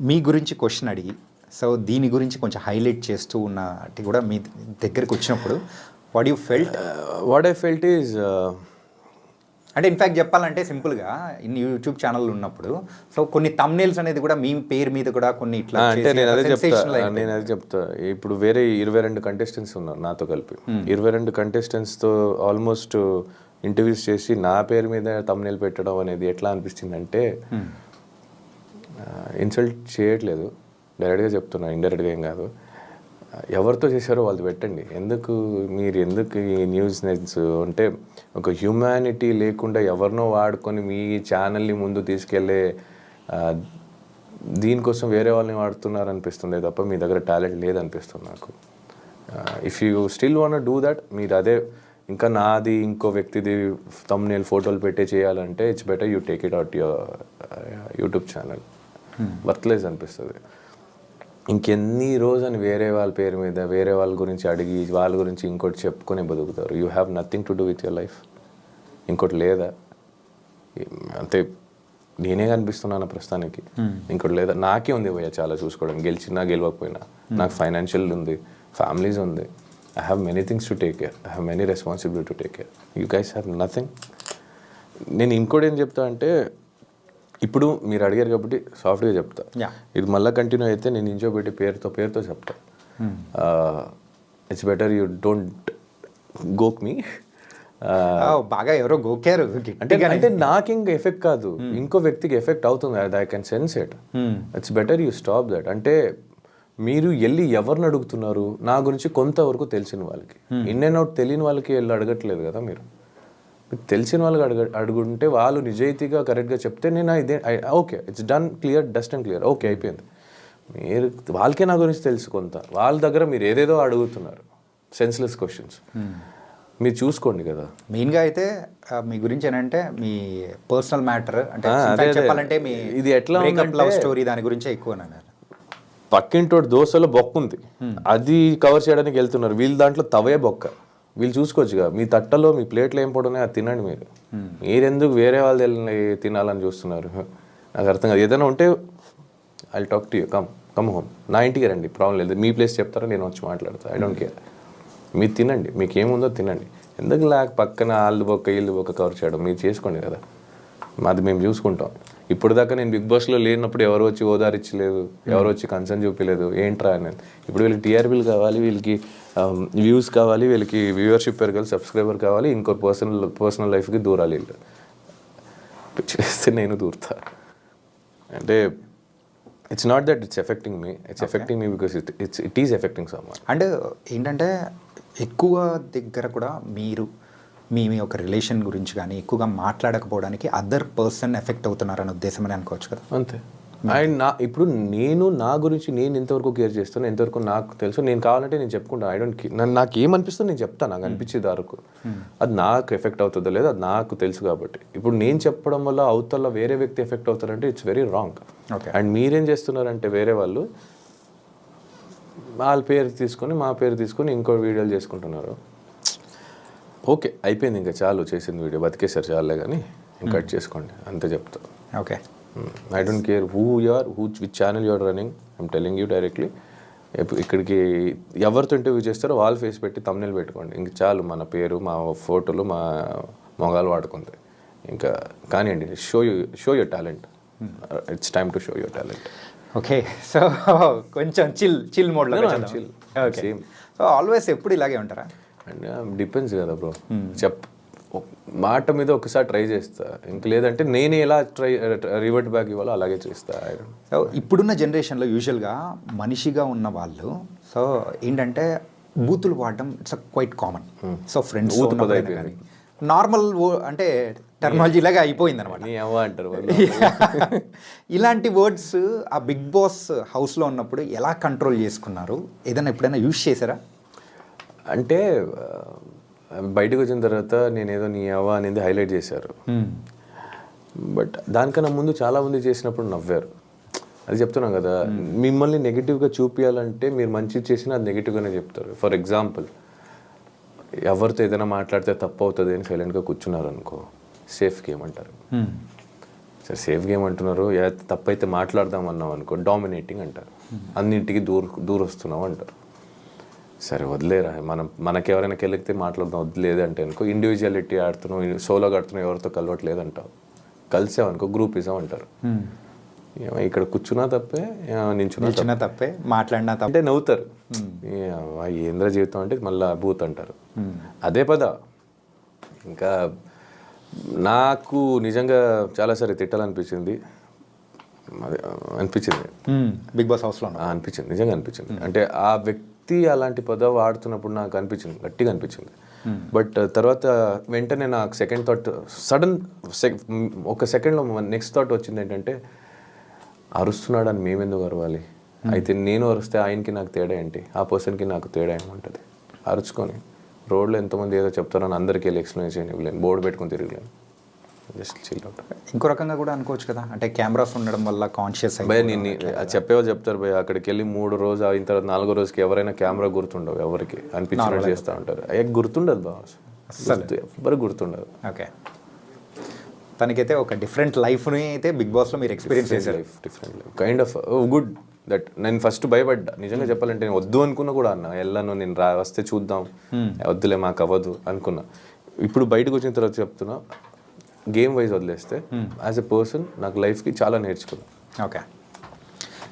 మీ గురించి క్వశ్చన్ అడిగి సో దీని గురించి కొంచెం హైలైట్ చేస్తూ ఉన్నట్టు కూడా మీ దగ్గరికి వచ్చినప్పుడు వాట్ ఐ ఫెల్ట్ ఈజ్ అంటే ఇన్ఫ్యాక్ట్ చెప్పాలంటే సింపుల్గా ఇన్ని యూట్యూబ్ ఛానల్ ఉన్నప్పుడు సో కొన్ని థంబ్నెయిల్స్ అనేది కూడా మీ పేరు మీద కూడా కొన్ని ఇట్లా అంటే నేను అదే చెప్తా. ఇప్పుడు వేరే 22 కంటెస్టెంట్స్ ఉన్నారు నాతో కలిపి. 22 కంటెస్టెంట్స్తో ఆల్మోస్ట్ ఇంటర్వ్యూస్ చేసి నా పేరు మీద థంబ్నెయిల్ పెట్టడం అనేది ఎట్లా అనిపిస్తుంది అంటే ఇన్సల్ట్ చేయట్లేదు, డైరెక్ట్గా చెప్తున్నా, ఇండైరెక్ట్గా ఏం కాదు. ఎవరితో చేశారో వాళ్ళు పెట్టండి. మీరు ఎందుకు ఈ న్యూస్ అంటే ఒక హ్యూమానిటీ లేకుండా ఎవరినో వాడుకొని మీ ఛానల్ని ముందు తీసుకెళ్ళే దీనికోసం వేరే వాళ్ళని వాడుతున్నారు అనిపిస్తుంది తప్ప మీ దగ్గర టాలెంట్ లేదనిపిస్తుంది నాకు. If you still want do that, మీరు అదే ఇంకా నాది ఇంకో వ్యక్తిది థంబ్నెయిల్ ఫోటోలు పెట్టే చేయాలంటే it's better you take it out your YouTube channel. Worthless అనిపిస్తుంది. ఇంకెన్ని రోజని వేరే వాళ్ళ పేరు మీద వేరే వాళ్ళ గురించి అడిగి వాళ్ళ గురించి ఇంకోటి చెప్పుకొని బతుకుతారు. You have nothing to do with your life. ఇంకోటి లేదా అంతే, నేనే కనిపిస్తున్నాను ప్రస్తుతానికి, ఇంకోటి లేదా. నాకే ఉంది పోయా చాలా చూసుకోవడం, గెలిచినా గెలవకపోయినా. నాకు ఫైనాన్షియల్ ఉంది, ఫ్యామిలీస్ ఉంది, I have many things to take care, I have many responsibility to take care. You guys have nothing. నేను ఇంకోటి ఏం చెప్తా అంటే, ఇప్పుడు మీరు అడిగారు కాబట్టి సాఫ్ట్గా చెప్తా. ఇది మళ్ళీ కంటిన్యూ అయితే నేను ఇంచో పెట్టి పేరుతో చెప్తా. ఇట్స్ బెటర్ యూ డోంట్ గోక్ మీ. బాగా ఎవరో గోకారు అంటే నాకు ఇంకా ఎఫెక్ట్ కాదు, ఇంకో వ్యక్తికి ఎఫెక్ట్ అవుతుంది. I can sense it. It's better you stop that. అంటే మీరు వెళ్ళి ఎవరిని అడుగుతున్నారు? నా గురించి కొంతవరకు తెలిసిన వాళ్ళకి, ఇన్ అండ్ అవుట్ తెలియని వాళ్ళకి వెళ్ళి అడగట్లేదు కదా మీరు. తెలిసిన వాళ్ళకి అడుగుంటే వాళ్ళు నిజాయితీగా కరెక్ట్గా చెప్తే నేను ఇదే okay, it's done, clear, dust and clear, okay అయిపోయింది. మీరు వాళ్ళకే నా గురించి తెలుసు కొంత, వాళ్ళ దగ్గర మీరు ఏదేదో అడుగుతున్నారు, సెన్స్లెస్ క్వశ్చన్స్. మీరు చూసుకోండి కదా. మెయిన్గా అయితే మీ గురించి ఏంటంటే మీ పర్సనల్ మ్యాటర్ అంటే చెప్పాలంటే మీ ఇది ఎట్లా లవ్ స్టోరీ దాని గురించే ఎక్కువ పక్కింటోటి దోశలో బొక్క ఉంది, అది కవర్ చేయడానికి వెళ్తున్నారు. వీళ్ళ దాంట్లో తవే బొక్క, వీళ్ళు చూసుకోవచ్చుగా. మీ తట్టలో మీ ప్లేట్లు ఏం పడున్నాయి అది తినండి. మీరెందుకు వేరే వాళ్ళు తినాలని చూస్తున్నారు? నాకు అర్థం కాదు. ఏదైనా ఉంటే I talk to you, come home, నా ఇంటికి రండి, ప్రాబ్లం లేదు. మీ ప్లేస్ చెప్తారా, నేను వచ్చి మాట్లాడతాను, ఐ డోంట్ కేర్. మీరు తినండి, మీకు ఏముందో తినండి. ఎందుకు పక్కన వాళ్ళు బొక్క వీళ్ళు బొక్క కవర్ చేయడం? మీరు చేసుకోండి కదా, మాది మేము చూసుకుంటాం. ఇప్పుడు దాకా నేను బిగ్ బాస్లో లేనప్పుడు ఎవరు వచ్చి ఓదారిచ్చలేదు, ఎవరు వచ్చి కన్సర్న్ చూపించలేదు, ఏంట్రా అనేది. ఇప్పుడు వీళ్ళకి టీఆర్పీలు కావాలి, వీళ్ళకి వ్యూస్ కావాలి, వీళ్ళకి వ్యూవర్షిప్ పెరగాలి, సబ్స్క్రైబర్ కావాలి, ఇంకో పర్సనల్ లైఫ్కి దూరాలి. వీళ్ళు చేస్తే నేను దూరుతా. అంటే it's not that it's effecting me, it's effecting me because it is affecting someone. And ఏంటంటే ఎక్కువ దగ్గర కూడా మీరు మీ ఒక రిలేషన్ గురించి కానీ ఎక్కువగా మాట్లాడకపోవడానికి అదర్ పర్సన్ ఎఫెక్ట్ అవుతున్నారనే ఉద్దేశం అని అనుకోవచ్చు కదా. అంతే. అండ్ ఇప్పుడు నేను నా గురించి నేను ఎంతవరకు కేర్ చేస్తాను, ఎంతవరకు నాకు తెలుసు. నేను కావాలంటే నేను చెప్పుకుంటాను. ఐ డోంట్ నాకు ఏమనిపిస్తుందో నేను చెప్తాను, నాకు అనిపించేది వరకు. అది నాకు ఎఫెక్ట్ అవుతుందో లేదో అది నాకు తెలుసు. కాబట్టి ఇప్పుడు నేను చెప్పడం వల్ల అవతల వేరే వ్యక్తి ఎఫెక్ట్ అవుతారంటే ఇట్స్ వెరీ రాంగ్. అండ్ మీరేం చేస్తున్నారంటే వేరే వాళ్ళు వాళ్ళ పేరు తీసుకొని మా పేరు తీసుకొని ఇంకో వీడియోలు చేసుకుంటున్నారు. ఓకే, అయిపోయింది, ఇంకా చాలు, చేసింది వీడియో బతికేసారు, చాలే కానీ ఇంకా కట్ చేసుకోండి, అంతే చెప్తా. Okay, I don't care who you are, which channel you are running, I'm telling you directly. ఇక్కడికి ఎవరితో ఇంటర్వ్యూ చేస్తారో వాళ్ళ ఫేస్ పెట్టి తమ్నెల్ పెట్టుకోండి, ఇంక చాలు. మన పేరు, మా ఫోటోలు, మా మొగాలు వాడుకుంది ఇంకా కానివ్వండి. Show your talent, it's time to show your talent. Okay, so కొంచెం చిల్ మోడ్లో. ఓకే, సో ఆల్వేస్ ఎప్పుడు ఇలాగే ఉంటారా? అండ్ డిపెండ్స్ కదా బ్రో. మాట మీద ఒకసారి ట్రై చేస్తా, ఇంక లేదంటే నేను ఎలా రివర్ట్ బ్యాక్ ఇవ్వాలో అలాగే చేస్తా. సో ఇప్పుడున్న జనరేషన్లో యూజువల్గా మనిషిగా ఉన్న వాళ్ళు సో ఏంటంటే బూతులు వాడడం it's quite common. So friends అయిపోయింది, నార్మల్ అంటే టెర్మినాలజీ లాగా అయిపోయింది అనమాట. అంటారు ఇలాంటి వర్డ్స్ ఆ బిగ్ బాస్ హౌస్లో ఉన్నప్పుడు ఎలా కంట్రోల్ చేసుకున్నారు? ఏదైనా ఎప్పుడైనా యూజ్ చేశారా? అంటే బయటకు వచ్చిన తర్వాత నేనేదో నీ అవ్వ అనేది హైలైట్ చేశారు. బట్ దానికన్నా ముందు చాలామంది చేసినప్పుడు నవ్వారు. అది చెప్తున్నాం కదా, మిమ్మల్ని నెగిటివ్గా చూపించాలంటే మీరు మంచి చేసినా అది నెగిటివ్గానే చెప్తారు. ఫర్ ఎగ్జాంపుల్, ఎవరితో ఏదైనా మాట్లాడితే తప్పు అవుతుంది అని సైలెంట్గా కూర్చున్నారు అనుకో, సేఫ్ గేమ్ అంటారు. సరే, సేఫ్ గేమ్ అంటున్నారు, తప్పు అయితే మాట్లాడదాం అన్నాం అనుకో, డామినేటింగ్ అంటారు. అన్నింటికి దూరొస్తున్నావు అంటారు. సరే వదిలేరా, మనకెవరైనా కెలిగితే మాట్లాడదాం, వదిలేదు అంటే అనుకో, ఇండివిజువాలిటీ ఆడుతున్నావు, సోలోగా ఆడుతున్నావు, ఎవరితో కలవట్లేదు అంటావు. కలిసామనుకో గ్రూపిజం అంటారు. ఇక్కడ కూర్చున్నా తప్పే, నించున్నా తప్పే, మాట్లాడినా తప్పే అంటే నవ్వుతారు. ఏంద్ర జీవితం అంటే మళ్ళీ బూత్ అంటారు. అదే పద. ఇంకా నాకు నిజంగా చాలాసారి తిట్టాలనిపించింది, బిగ్ బాస్ హౌస్లో అనిపించింది, నిజంగా అనిపించింది. అంటే ఆ వ్యక్తి అలాంటి పదవి ఆడుతున్నప్పుడు నాకు అనిపించింది, గట్టిగా అనిపించింది. బట్ తర్వాత వెంటనే నాకు సెకండ్ థాట్, ఒక సెకండ్లో నెక్స్ట్ థాట్ వచ్చింది ఏంటంటే, అరుస్తున్నాడు అని మేమెందుకు అరవాలి? అయితే నేను అరుస్తే ఆయనకి నాకు తేడా ఏంటి, ఆ పర్సన్కి నాకు తేడా ఏమంటుంది? అరుచుకొని రోడ్లో ఎంతమంది ఏదో చెప్తారని అందరికీ వెళ్ళి ఎక్స్ప్లెయిన్ ఇవ్వలేను, బోర్డు పెట్టుకొని తిరగలేను, జస్ట్ చిల్ అవుట్. ఇంకో రకంగా కూడా అనుకోవచ్చు కదా, అంటే కెమెరాస్ ఉండడం వల్ల కాన్షియస్ భయ నేను చెప్పేవాళ్ళు చెప్తారు భయ, అక్కడికి వెళ్ళి 3 రోజు అయిన తర్వాత 4వ రోజుకి ఎవరైనా కెమెరా గుర్తుండవు, ఎవరికి అనిపించినట్టు చేస్తూ ఉంటారు. గుర్తుండదు బాస్, అసలు ఎవరికి గుర్తుండదు. ఓకే, తనకైతే ఒక డిఫరెంట్ లైఫ్ని అయితే బిగ్ బాస్లో మీరు ఎక్స్పీరియన్స్ చేశారు. Different life, kind of good that. నేను ఫస్ట్ భయపడ్డా నిజంగా చెప్పాలంటే, నేను వద్దు అనుకున్నా కూడా అన్న, వెళ్ళాను నేను వస్తే చూద్దాం, వద్దులే మాకు అవ్వదు అనుకున్నా. ఇప్పుడు బయటకు వచ్చిన తర్వాత చెప్తున్నా, గేమ్ వైజ్ వదిలేస్తే యాజ్ ఎ పర్సన్ నాకు లైఫ్కి చాలా నేర్చుకున్నాను. ఓకే,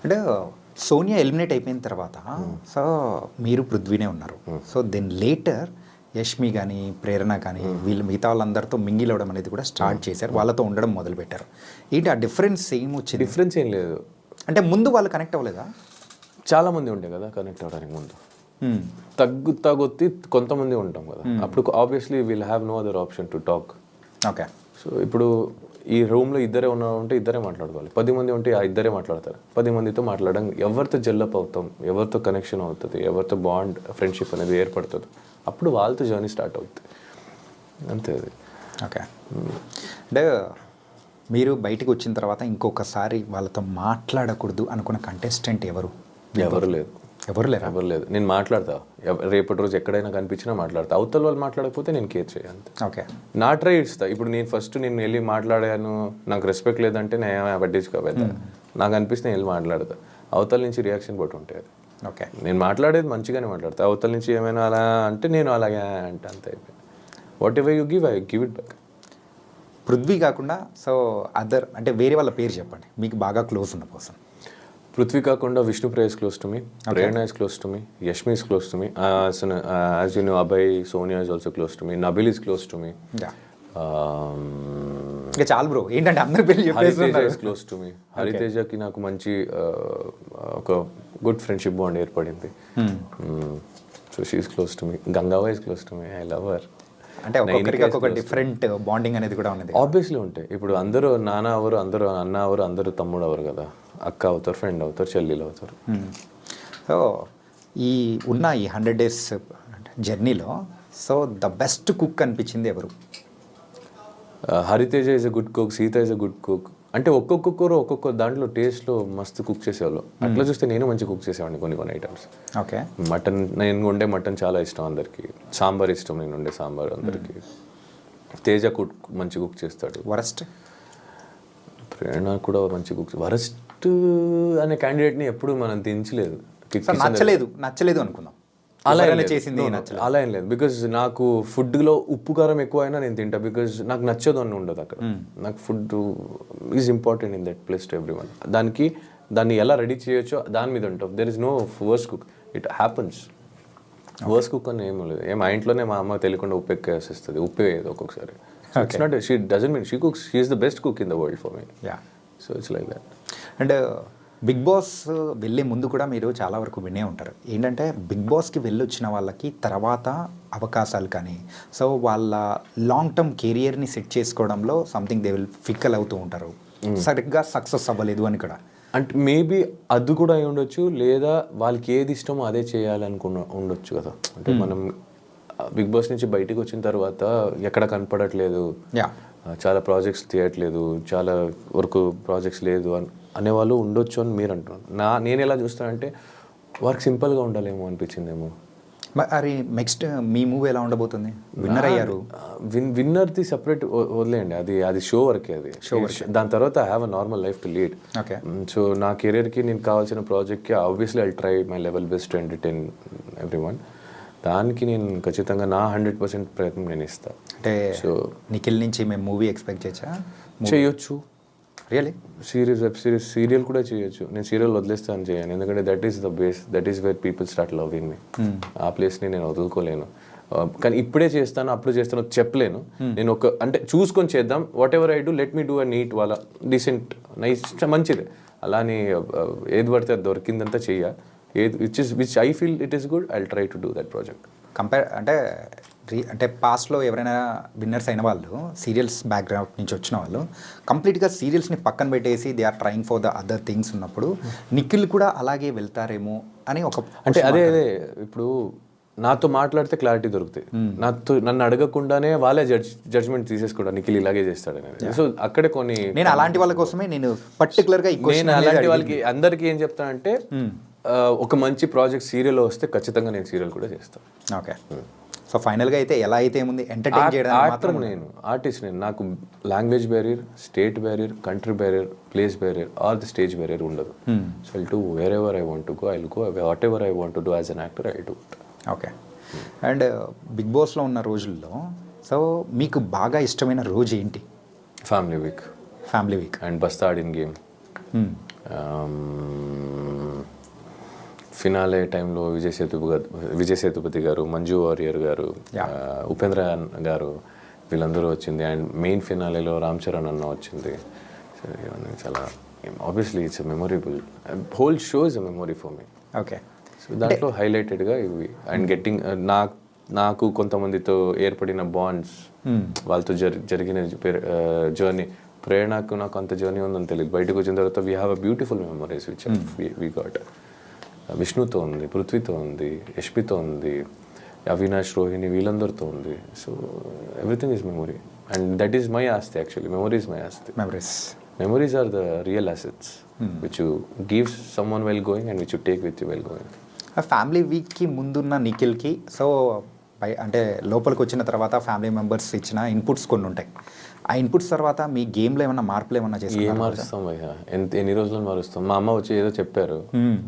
అంటే సోనియా ఎలిమినేట్ అయిపోయిన తర్వాత సో మీరు పృథ్వీనే ఉన్నారు. సో దెన్ లేటర్ యష్మి కానీ ప్రేరణ కానీ వీళ్ళు మిగతా వాళ్ళందరితో మింగిల్ అవ్వడం అనేది కూడా స్టార్ట్ చేశారు, వాళ్ళతో ఉండడం మొదలుపెట్టారు. ఏంటి ఆ డిఫరెన్స్ ఏం వచ్చింది? డిఫరెన్స్ ఏం లేదు. అంటే ముందు వాళ్ళు కనెక్ట్ అవ్వలేదా? చాలామంది ఉండే కదా కనెక్ట్ అవ్వడానికి ముందు, తగ్గుతి కొంతమంది ఉంటాం కదా, అప్పుడు obviously we'll have no other option to talk. Okay, so ఇప్పుడు ఈ రూమ్లో ఇద్దరే ఉన్నారంటే ఇద్దరే మాట్లాడుకోవాలి, 10 మంది ఉంటే ఆ ఇద్దరే మాట్లాడతారు. 10 మందితో మాట్లాడడం, ఎవరితో జెల్లప్ అవుతాం, ఎవరితో కనెక్షన్ అవుతుంది, ఎవరితో బాండ్ ఫ్రెండ్షిప్ అనేది ఏర్పడుతుంది, అప్పుడు వాళ్ళతో జర్నీ స్టార్ట్ అవుతుంది, అంతే అది. ఓకే, అంటే మీరు బయటకు వచ్చిన తర్వాత ఇంకొకసారి వాళ్ళతో మాట్లాడకూడదు అనుకున్న కంటెస్టెంట్ ఎవరు? ఎవరు లేదు, ఎవరు లేరా? ఎవరు లేదు. నేను మాట్లాడతా, రేపటి రోజు ఎక్కడైనా కనిపించినా మాట్లాడతా. అవతల వాళ్ళు మాట్లాడకపోతే నేను కేర్ చేయాలి. ఓకే. నా ట్రై ఇస్తా. ఇప్పుడు నేను ఫస్ట్ నేను వెళ్ళి మాట్లాడాను, నాకు రెస్పెక్ట్ లేదంటే నేను పట్టించుకోవాలి. నాకు అనిపిస్తే నేను వెళ్ళి మాట్లాడతా. అవతల నుంచి రియాక్షన్ బట్టి ఉంటాయి అది. ఓకే. నేను మాట్లాడేది మంచిగానే మాట్లాడతా. అవతల నుంచి ఏమైనా అలా అంటే నేను అలాగే అంటే అంత అయిపోయింది. What ever you give, I give it back. Prithvi కాకుండా సో అదర్ అంటే వేరే వాళ్ళ పేరు చెప్పండి మీకు బాగా క్లోజ్ ఉన్న పర్సన్. పృథ్వీ కాకుండా Vishnupriya is close to me, Prerna is close to me, Yashmi is close to me, as you know Abhay, Sonia is also close to me, Nabil is close to me, ఇంకా చాలు bro, ఏంటంటే అందరి పేర్లు హరితేజ చెప్పేసి is close to me. హరితేజకి నాకు మంచి ఒక good friendship bond ఏర్పడింది. So she is close to me. గంగావా is close to me, I love her. అంటే ఒక్కొక్కరికి ఒక్కొక్క డిఫరెంట్ బాండింగ్ అనేది కూడా ఉన్నది. ఆబ్వియస్లీ ఉంటాయి. ఇప్పుడు అందరూ నాన్న అవరు, అందరూ అన్న అవరు, అందరూ తమ్ముడు అవరు కదా. అక్క అవుతారు, ఫ్రెండ్ అవుతారు, చెల్లెలు అవుతారు. సో ఈ ఉన్న ఈ 100 days జర్నీలో సో ద బెస్ట్ కుక్ అనిపించింది ఎవరు? Hariteja is a good cook, Sita is a good cook. అంటే ఒక్కొక్కరు ఒక్కొక్క దాంట్లో టేస్ట్లో మస్తు కుక్ చేసేవాళ్ళు. అట్లా చూస్తే నేను మంచి కుక్ చేసేవాడిని కొన్ని ఐటమ్స్. ఓకే. మటన్, నేను వండే మటన్ చాలా ఇష్టం అందరికి. సాంబార్ ఇష్టం, నేను వండే సాంబార్ అందరికి. తేజ కుక్ మంచి కుక్ చేస్తాడు. వరస్ట్? ప్రేరణ కూడా మంచి కుక్. వరస్ట్ అనే క్యాండిడేట్ని ఎప్పుడు మనం దించలేదు. నచ్చలేదు అనుకుందాం. అలా చేసింది అలా ఏం లేదు. బికాజ్ నాకు ఫుడ్లో ఉప్పు కారం ఎక్కువ అయినా నేను తింటా. బికాజ్ నాకు నచ్చదు అని ఉండదు అక్కడ. నాకు food is important in that place to everyone. దాన్ని ఎలా రెడీ చేయొచ్చో దాని మీద ఉంటాం. There is no worst cook, it happens. Worst cook అని ఏమీ లేదు. మా ఇంట్లోనే మా అమ్మ తెలియకుండా ఉప్పు ఎక్కువ వేసేస్తుంది, ఉప్పు వేయదు ఒక్కొక్కసారి. It's not, she doesn't mean she cooks, she is the best cook in the world for me. So it's like that. And Bigg Boss వెళ్ళే ముందు కూడా మీరు చాలా వరకు వినే ఉంటారు. ఏంటంటే బిగ్ బాస్కి వెళ్ళొచ్చిన వాళ్ళకి తర్వాత అవకాశాలు కానీ సో వాళ్ళ లాంగ్ టర్మ్ కెరియర్ని సెట్ చేసుకోవడంలో సంథింగ్ దే విల్ ఫిక్కల్ అవుతూ ఉంటారు. సరిగ్గా సక్సెస్ అవ్వలేదు అని కూడా. అంటే మేబీ అది కూడా అయి ఉండొచ్చు, లేదా వాళ్ళకి ఏది ఇష్టమో అదే ఉండొచ్చు కదా. అంటే మనం బిగ్ బాస్ నుంచి బయటకు వచ్చిన తర్వాత ఎక్కడ కనపడట్లేదు, చాలా ప్రాజెక్ట్స్ తీయట్లేదు, చాలా వరకు ప్రాజెక్ట్స్ లేదు అనేవాళ్ళు ఉండొచ్చు అని మీరు అంటున్నారు. నేను ఎలా చూస్తానంటే వర్క్ సింపుల్గా ఉండాలేమో అనిపించిందేమో. మరి నెక్స్ట్ మీ మూవీ ఎలా ఉండబోతుంది? విన్నర్ అయ్యారు. విన్నర్ది సపరేట్ వదిలేయండి, అది షో వరకే. అది షో వర్క్. దాని తర్వాత I have a normal life to lead. Okay. So నా కెరియర్కి నేను కావాల్సిన ప్రాజెక్ట్కి obviously I try my level best to entertain everyone. దానికి నేను ఖచ్చితంగా నా 100% ప్రయత్నం నేను ఇస్తాను. అంటే సో నిఖిల్ నుంచి మేము మూవీ ఎక్స్పెక్ట్ చేయొచ్చు. రియలీ? వెబ్ సిరీస్, సీరియల్ కూడా చేయొచ్చు. నేను సీరియల్ వదిలేస్తాను చేయను, ఎందుకంటే that is the base, that is where people start loving మీ. ఆ ప్లేస్ని నేను వదులుకోలేను. కానీ ఇప్పుడే చేస్తాను, అప్పుడు చేస్తాను చెప్పలేను. నేను అంటే చూసుకొని చేద్దాం. Whatever I do, let me do a neat వాళ్ళ డీసెంట్ నైస్ మంచిదే. అలానే ఏది పడితే అది దొరికిందంతా చెయ్య. Which I feel it is good, I will try to do that project. అంటే పాస్ట్లో ఎవరైనా విన్నర్స్ అయిన వాళ్ళు సీరియల్స్ బ్యాక్గ్రౌండ్ నుంచి వచ్చిన వాళ్ళు కంప్లీట్గా సీరియల్స్ని పక్కన పెట్టేసి they are trying for the other things ఉన్నప్పుడు నిఖిల్ కూడా అలాగే వెళ్తారేమో అని ఒక అంటే అదే ఇప్పుడు నాతో మాట్లాడితే క్లారిటీ దొరుకుతాయి. నన్ను అడగకుండానే వాళ్ళే జడ్జ్మెంట్ తీసేసుకోవడం నిఖిల్ ఇలాగే చేస్తాడు అనేది. సో అక్కడే కొన్ని నేను అలాంటి వాళ్ళ కోసమే నేను పర్టికులర్గా నేను అలాంటి వాళ్ళకి అందరికీ ఏం చెప్తానంటే ఒక మంచి ప్రాజెక్ట్ సీరియల్లో వస్తే ఖచ్చితంగా నేను సీరియల్ కూడా చేస్తాను. ఓకే. సో ఫైనల్గా అయితే ఎలా అయితే ఉంది ఎంటర్టైన్ చేయడం మాత్రం నేను ఆర్టిస్ట్. నాకు language barrier, state barrier, country barrier, place barrier or the stage barrier ఉండదు. So I do wherever I want to go, I will go. Whatever I want to do as an actor I do. Okay. And Bigg బాస్లో ఉన్న రోజుల్లో సో మీకు బాగా ఇష్టమైన రోజు ఏంటి? ఫ్యామిలీ వీక్ అండ్ బస్తాడిన్ గేమ్. ఫినాలే టైంలో విజయ్ సేతుపతి గారు, మంజు వారియర్ గారు, ఉపేంద్ర గారు వీళ్ళందరూ వచ్చింది. అండ్ మెయిన్ ఫినాలేలో రామ్ చరణ్ అన్న వచ్చింది. చాలా obviously it's memorable. Whole show is a memory for me. Okay. So దాంట్లో హైలైటెడ్గా ఇవి. అండ్ గెట్టింగ్ నాకు కొంతమందితో ఏర్పడిన బాండ్స్, వాళ్ళతో జరిగిన జర్నీ. ప్రేరణకు నాకు అంత జర్నీ ఉందని తెలియదు. బయటకు వచ్చిన తర్వాత we have a beautiful memories which we got. విష్ణుతో ఉంది, పృథ్వీతో ఉంది, యష్మితో ఉంది, అవినాష్, రోహిణి వీళ్ళందరితో ఉంది. So everything is memory and that is my ఆస్తి. యాక్చువల్లీ మెమొరీ ఈజ్ మై ఆస్తి. Memories memories are the real assets which you give someone well going and which you take with you well going. Family వీక్కి ముందున్న నిఖిల్కి so అంటే లోపలికి వచ్చిన తర్వాత family members ఇచ్చిన inputs కొన్ని ఉంటాయి. ఆ ఇన్పుట్స్ తర్వాత మీ గేమ్లో ఏమన్నా మార్పులు ఏమన్నా ఏం చేసి మారుస్తాం భయ్యా, ఎన్ని రోజులు మారుస్తాం. మా అమ్మ వచ్చి ఏదో చెప్పారు,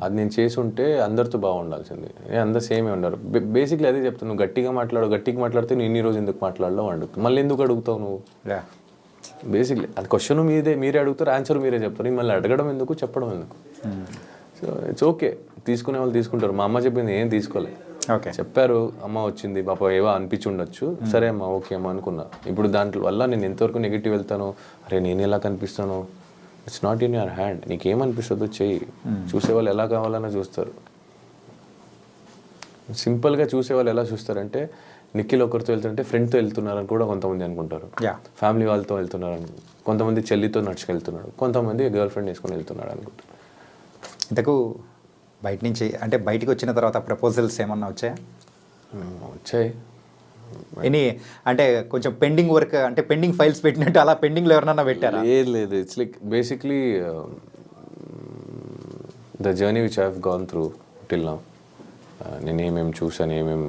అది నేను చేసి ఉంటే అందరితో బాగుండాల్సింది. అందరు సేమే ఉన్నారు. బేసిక్లీ అదే చెప్తాను, నువ్వు గట్టిగా మాట్లాడితే నేను ఇన్ని రోజు ఎందుకు మాట్లాడలో అడుగుతావు, మళ్ళీ ఎందుకు అడుగుతావు నువ్వు. బేసిక్లీ అది క్వశ్చన్ మీరే అడుగుతారు, ఆన్సర్ మీరే చెప్తారు, మళ్ళీ అడగడం ఎందుకు, చెప్పడం ఎందుకు. సో ఇట్స్ ఓకే, తీసుకునే వాళ్ళు తీసుకుంటారు. మా అమ్మ చెప్పింది ఏం తీసుకోలే, ఓకే చెప్పారు, అమ్మ వచ్చింది పాప ఏవో అనిపించి ఉండొచ్చు, సరే అమ్మ ఓకే అమ్మ అనుకున్నా. ఇప్పుడు దాంట్లో వల్ల నేను ఎంతవరకు నెగిటివ్ వెళ్తాను, అరే నేను ఎలా కనిపిస్తాను, it's not in your hand. నీకేమనిపిస్తుందో చెయ్యి, చూసేవాళ్ళు ఎలా కావాలన్నా చూస్తారు. సింపుల్గా చూసేవాళ్ళు ఎలా చూస్తారంటే, నిఖిల్ ఒకరితో వెళ్తుంటే ఫ్రెండ్తో వెళ్తున్నారని కూడా కొంతమంది అనుకుంటారు, ఫ్యామిలీ వాళ్ళతో వెళ్తున్నారని, కొంతమంది చెల్లితో నడుచుకెళ్తున్నాడు, కొంతమంది గర్ల్ ఫ్రెండ్ వేసుకొని వెళ్తున్నాడు అనుకుంటారు. ఇంతకు బయట నుంచి అంటే బయటికి వచ్చిన తర్వాత ప్రపోజల్స్ ఏమన్నా వచ్చాయా? వచ్చాయి. ఎనీ అంటే కొంచెం పెండింగ్ వర్క్ అంటే పెండింగ్ ఫైల్స్ పెట్టినట్టు అలా పెండింగ్లో ఎవరన్నా పెట్టారా? లేదు, it's like basically the journey which I have gone through till now. నేను ఏమేమి చూసాను, ఏమేమి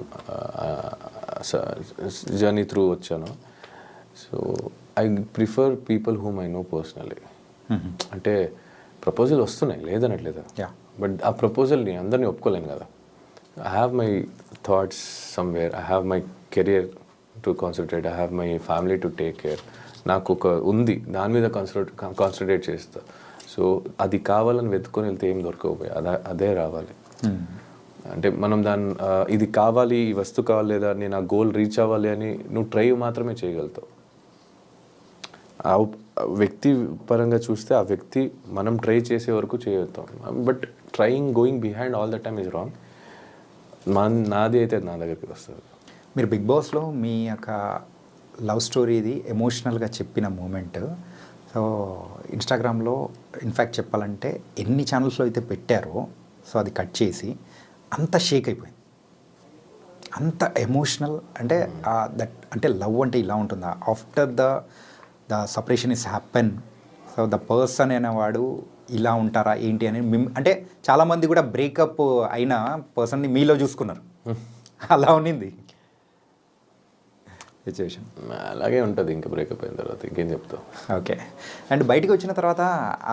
జర్నీ త్రూ వచ్చాను. So I prefer people whom I know personally. అంటే ప్రపోజల్ వస్తున్నాయి లేదనట్లేదు, బట్ ఆ ప్రపోజల్ని అందరినీ ఒప్పుకోలేను కదా. I have my thoughts somewhere, I have my career to concentrate, I have my family to take care. నాకు ఒక ఉంది, దాని మీద కాన్సన్ట్రేట్ చేస్తా. సో అది కావాలని వెతుకొని వెళ్తే ఏం దొరకకపోయి అదే రావాలి. అంటే మనం ఇది కావాలి, ఈ వస్తువు కావాలి, లేదా నేను ఆ గోల్ రీచ్ అవ్వాలి అని నువ్వు ట్రై మాత్రమే చేయగలుగుతావు. ఆ వ్యక్తి పరంగా చూస్తే ఆ వ్యక్తి మనం ట్రై చేసే వరకు చేయగలుగుతాం, but trying going behind all the time is wrong. నాది అయితే నా దగ్గరికి వస్తుంది. మీరు బిగ్ బాస్లో మీ యొక్క లవ్ స్టోరీది ఎమోషనల్గా చెప్పిన మూమెంట్ సో ఇన్స్టాగ్రామ్లో ఇన్ఫ్యాక్ట్ చెప్పాలంటే ఎన్ని ఛానల్స్లో అయితే పెట్టారో సో అది కట్ చేసి అంత షేక్ అయిపోయింది, అంత ఎమోషనల్. అంటే దట్ అంటే లవ్ అంటే ఇలా ఉంటుందా, after the separation is happen, so the person అనేవాడు ఇలా ఉంటారా ఏంటి అని అంటే చాలామంది కూడా బ్రేకప్ అయిన పర్సన్ని మీలో చూసుకున్నారు, అలా ఉన్నింది సిచ్యువేషన్. అలాగే ఉంటుంది ఇంకా బ్రేకప్ అయిన తర్వాత, ఇంకేం చెప్తావు. ఓకే, అండ్ బయటకు వచ్చిన తర్వాత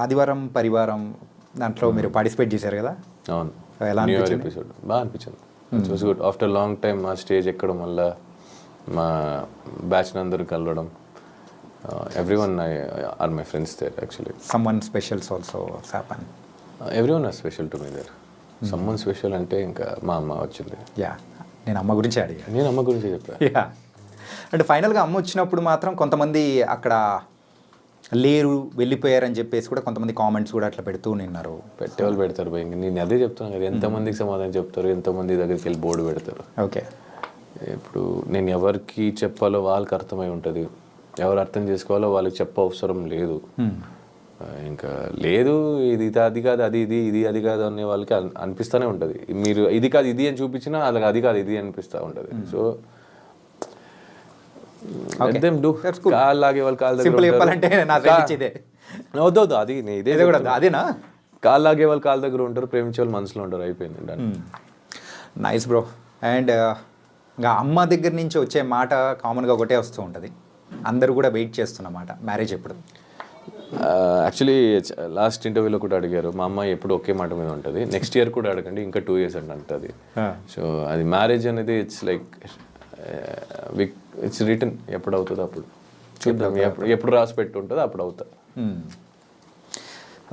ఆదివారం పరివారం దాంట్లో మీరు పార్టిసిపేట్ చేశారు కదా. అవును, ఎలా ఎపిసోడ్ బాగా అనిపించింది. It was good. After long time ఆ స్టేజ్ ఎక్కడం వల్ల మా బ్యాచ్ అందరూ కలవడం. Everyone are my friends there actually. Someone special also happen. Everyone are special to me there. Someone special అంటే ఇంకా మా అమ్మ వచ్చింది. నేను అమ్మ గురించి అడిగా. నేను అమ్మ గురించి చెప్పా. అంటే ఫైనల్గా అమ్మ వచ్చినప్పుడు మాత్రం కొంతమంది అక్కడ లేరు వెళ్ళిపోయారని చెప్పేసి కూడా కొంతమంది కామెంట్స్ కూడా అట్లా పెడుతూ నిన్నారు. పెట్టేవాళ్ళు పెడతారు భయ, నేను అదే చెప్తున్నాను కదా, ఎంతమందికి సమాధానం చెప్తారు, ఎంతమంది దగ్గరికి వెళ్ళి బోర్డు పెడతారు. ఓకే, ఇప్పుడు నేను ఎవరికి చెప్పాలో వాళ్ళకి అర్థమై ఉంటుంది, ఎవరు అర్థం చేసుకోవాలో వాళ్ళకి చెప్ప అవసరం లేదు. ఇంకా లేదు ఇది అది కాదు అది ఇది అది కాదు అనే వాళ్ళకి అనిపిస్తూనే ఉంటుంది. మీరు ఇది కాదు ఇది అని చూపించినా అలాగే అది కాదు ఇది అనిపిస్తూ ఉంటుంది. సో కాళ్ళు లాగే వాళ్ళు కాళ్ళ వద్దు అది ఇదే అదేనా, కాళ్ళు లాగే వాళ్ళు కాళ్ళ దగ్గర ఉంటారు, ప్రేమించే వాళ్ళు మనసులో ఉంటారు, అయిపోయింది. Nice bro. అండ్ ఇంకా అమ్మ దగ్గర నుంచి వచ్చే మాట కామన్గా ఒకటే వస్తూ ఉంటుంది, అందరూ కూడా వెయిట్ చేస్తున్నమాట, మ్యారేజ్ ఎప్పుడు? యాక్చువల్లీ లాస్ట్ ఇంటర్వ్యూలో కూడా అడిగారు, మా అమ్మాయి ఎప్పుడు ఒకే మాట మీద ఉంటుంది, నెక్స్ట్ ఇయర్ కూడా అడగండి, ఇంకా 2 years అంటుంది. సో అది మ్యారేజ్ అనేది ఇట్స్ లైక్ ఇట్స్ రిటర్న్, ఎప్పుడు అవుతుందో అప్పుడు చూద్దాం, ఎప్పుడు రాసి పెట్టి ఉంటుందో అప్పుడు అవుతా.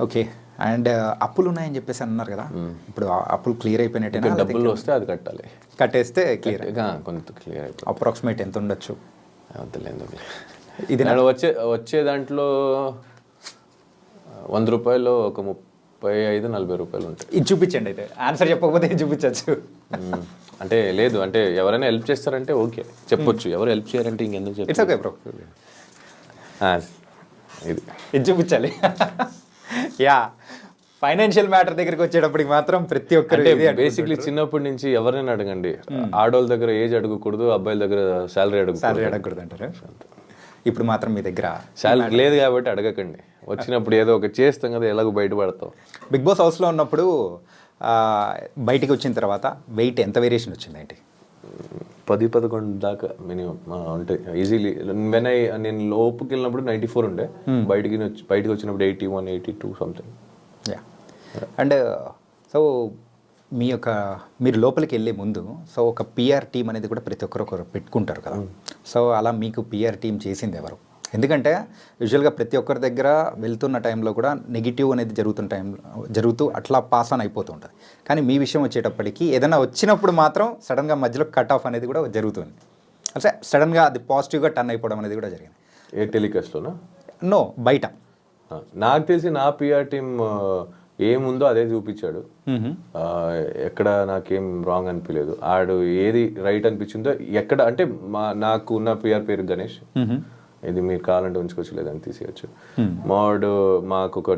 ఓకే, అండ్ అప్పులు ఉన్నాయని చెప్పేసి అన్నారు కదా, ఇప్పుడు అప్పులు క్లియర్ అయిపోయినట్టే? డబ్బులు వస్తే అది కట్టాలి, కట్టేస్తే క్లియర్, కొంత క్లియర్ అయిపోయి. అప్రాక్సిమేట్ ఎంత ఉండొచ్చు? ఇది వచ్చే దాంట్లో 100 రూపాయలు ఒక 35-40 రూపాయలు ఉంటాయి. ఇది చూపించండి, అయితే ఆన్సర్ చెప్పకపోతే ఇది చూపించచ్చు. అంటే లేదు, అంటే ఎవరైనా హెల్ప్ చేస్తారంటే ఓకే చెప్పొచ్చు, ఎవరు హెల్ప్ చేయారంటే ఇంకెందుకు చెప్పి. ఇట్స్ ఓకే బ్రో, ఇది చూపించాలి. ఫైనాన్షియల్ మ్యాటర్ దగ్గరికి వచ్చేటప్పటికి మాత్రం ప్రతి ఒక్కరు బేసిక్లీ చిన్నప్పటి నుంచి ఎవరైనా అడగండి, ఆడవాళ్ళ దగ్గర ఏజ్ అడగకూడదు, అబ్బాయిల దగ్గర శాలరీ అడగకూడదు అంటారు. ఇప్పుడు మాత్రం మీ దగ్గర శాలరీ లేదు కాబట్టి అడగకండి, వచ్చినప్పుడు ఏదో ఒక చేస్తాం కదా, ఎలాగో బయటపడతాం. బిగ్ బాస్ హౌస్లో ఉన్నప్పుడు బయటికి వచ్చిన తర్వాత వెయిట్ ఎంత వేరియేషన్ వచ్చింది ఏంటి? 10-11 దాకా మినిమం ఉంటాయి ఈజీలీ. నేను లోపుకి వెళ్ళినప్పుడు 94 ఉండే, బయటికి వచ్చినప్పుడు 81, 82 సంథింగ్. యా. అండ్ సో మీరు లోపలికి వెళ్ళే ముందు సో ఒక పిఆర్ టీం అనేది కూడా ప్రతి ఒక్కరు పెట్టుకుంటారు కదా. సో అలా మీకు పిఆర్ టీం చేసింది ఎవరు? ఎందుకంటే యూజువల్గా ప్రతి ఒక్కరి దగ్గర వెళ్తున్న టైంలో కూడా నెగిటివ్ అనేది జరుగుతూ అట్లా పాస్ ఆన్ అయిపోతూ ఉంటుంది. కానీ మీ విషయం వచ్చేటప్పటికి ఏదైనా వచ్చినప్పుడు మాత్రం సడన్గా మధ్యలో కట్ ఆఫ్ అనేది కూడా జరుగుతుంది. అంటే సడన్గా అది పాజిటివ్గా టర్న్ అయిపోవడం అనేది కూడా జరిగింది. ఏ టెలికాస్ట్లోనా? నో, బయట. నాకు తెలిసి నా పిఆర్ టీమ్ ఏముందో అదే చూపించాడు. ఎక్కడ నాకేం రాంగ్ అనిపించలేదు. ఆడు ఏది రైట్ అనిపించిందో ఎక్కడ అంటే నాకు ఉన్న పిఆర్ పేరు గణేష్, ఇది మీరు కావాలంటే ఉంచుకోవచ్చు లేదని తీసేయచ్చు. మాకు ఒక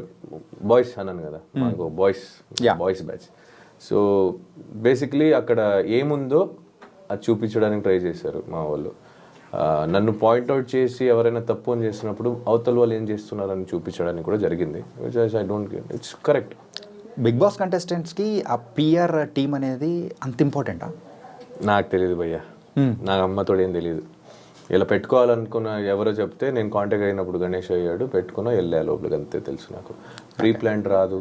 బాయ్స్ అన్నాను కదా, మాకు బాయ్స్ బ్యాచ్. సో బేసిక్లీ అక్కడ ఏముందో అది చూపించడానికి ట్రై చేశారు మా వాళ్ళు. నన్ను పాయింట్అవుట్ చేసి ఎవరైనా తప్పు అని చేస్తున్నప్పుడు అవతల వాళ్ళు ఏం చేస్తున్నారని చూపించడానికి కూడా జరిగింది. I don't get it's correct. Bigg Boss కంటెస్టెంట్స్కి ఆ పిఆర్ టీం అనేది అంత ఇంపార్టెంటా? నాకు తెలియదు భయ్యా, నా అమ్మతో ఏం తెలియదు. ఇలా పెట్టుకోవాలనుకున్న ఎవరో చెప్తే నేను కాంటాక్ట్ అయినప్పుడు గణేష్ అయ్యాడు, పెట్టుకున్నా వెళ్ళా లోపలికి, అంతే తెలుసు నాకు. ప్రీ ప్లాన్ రాదు,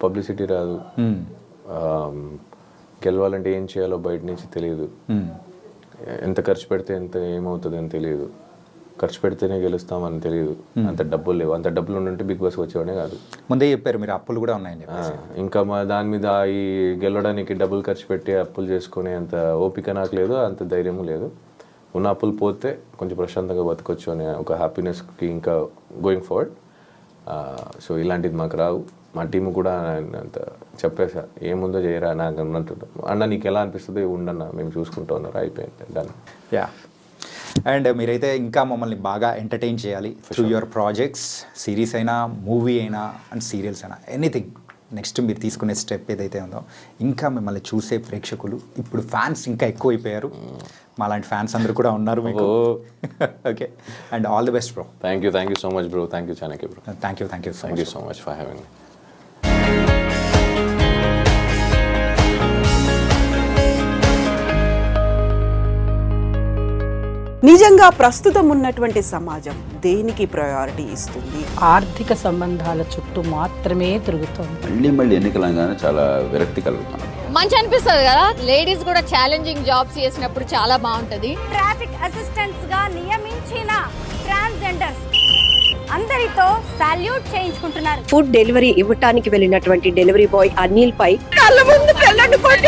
పబ్లిసిటీ రాదు, గెలవాలంటే ఏం చేయాలో బయట నుంచి తెలియదు, ఎంత ఖర్చు పెడితే ఎంత ఏమవుతుంది అని తెలియదు, ఖర్చు పెడితేనే గెలుస్తామని తెలియదు, అంత డబ్బులు లేవు. అంత డబ్బులు ఉంటే బిగ్ బాస్ వచ్చేవాడే కాదు. ముందే చెప్పారు మీరు అప్పులు కూడా ఉన్నాయని. ఇంకా మా దాని మీద ఈ గెలవడానికి డబ్బులు ఖర్చు పెట్టి అప్పులు చేసుకునే అంత ఓపిక నాకు లేదు, అంత ధైర్యము లేదు. ఉన్న అప్పులు పోతే కొంచెం ప్రశాంతంగా బతకొచ్చు అనే ఒక హ్యాపీనెస్కి ఇంకా గోయింగ్ ఫార్వర్డ్. సో ఇలాంటిది మాకు రావు. మా టీము కూడా అంత చెప్పేసా, ఏముందో చేయరా నాకు అన్నట్టు. అన్న నీకు ఎలా అనిపిస్తుంది ఉండన్న, మేము చూసుకుంటూ ఉన్నారు, అయిపోయింది, డన్. యా. అండ్ మీరైతే ఇంకా మమ్మల్ని బాగా ఎంటర్టైన్ చేయాలి త్రూ యువర్ ప్రాజెక్ట్స్, సిరీస్ అయినా, మూవీ అయినా అండ్ సీరియల్స్ అయినా, ఎనీథింగ్. నెక్స్ట్ మీరు తీసుకునే స్టెప్ ఏదైతే ఉందో, ఇంకా మిమ్మల్ని చూసే ప్రేక్షకులు ఇప్పుడు ఫ్యాన్స్ ఇంకా ఎక్కువైపోయారు. మాలాంటి ఫ్యాన్స్ అందరూ కూడా ఉన్నారు మీకు. Okay, and all the best bro. Thank you so much bro. Thank you Chanakya bro. Thank you so much for having me. నిజంగా ప్రస్తుతం ఉన్నటువంటి సమాజం దేనికి ప్రయారిటీ ఇస్తుంది? ఆర్థిక సంబంధాల చుట్టూ మాత్రమే తిరుగుతోంది. మళ్ళీ ఎన్నికలంగానే చాలా విరక్తి కలుగుతాను. మంచి అనిపిస్తుంది కదా, లేడీస్ కూడా ఛాలెంజింగ్ జాబ్స్ చేసినప్పుడు చాలా బాగుంటది. ట్రాఫిక్ అసిస్టెంట్స్ గా నియమించిన ట్రాన్స్జెండర్స్ అందరితో సాల్యూట్ చేయించుకుంటున్నారు. ఫుడ్ డెలివరీ ఇవ్వటానికి వెళ్ళినటువంటి డెలివరీ బాయ్ అనిల్ పై కళ్ళ ముందు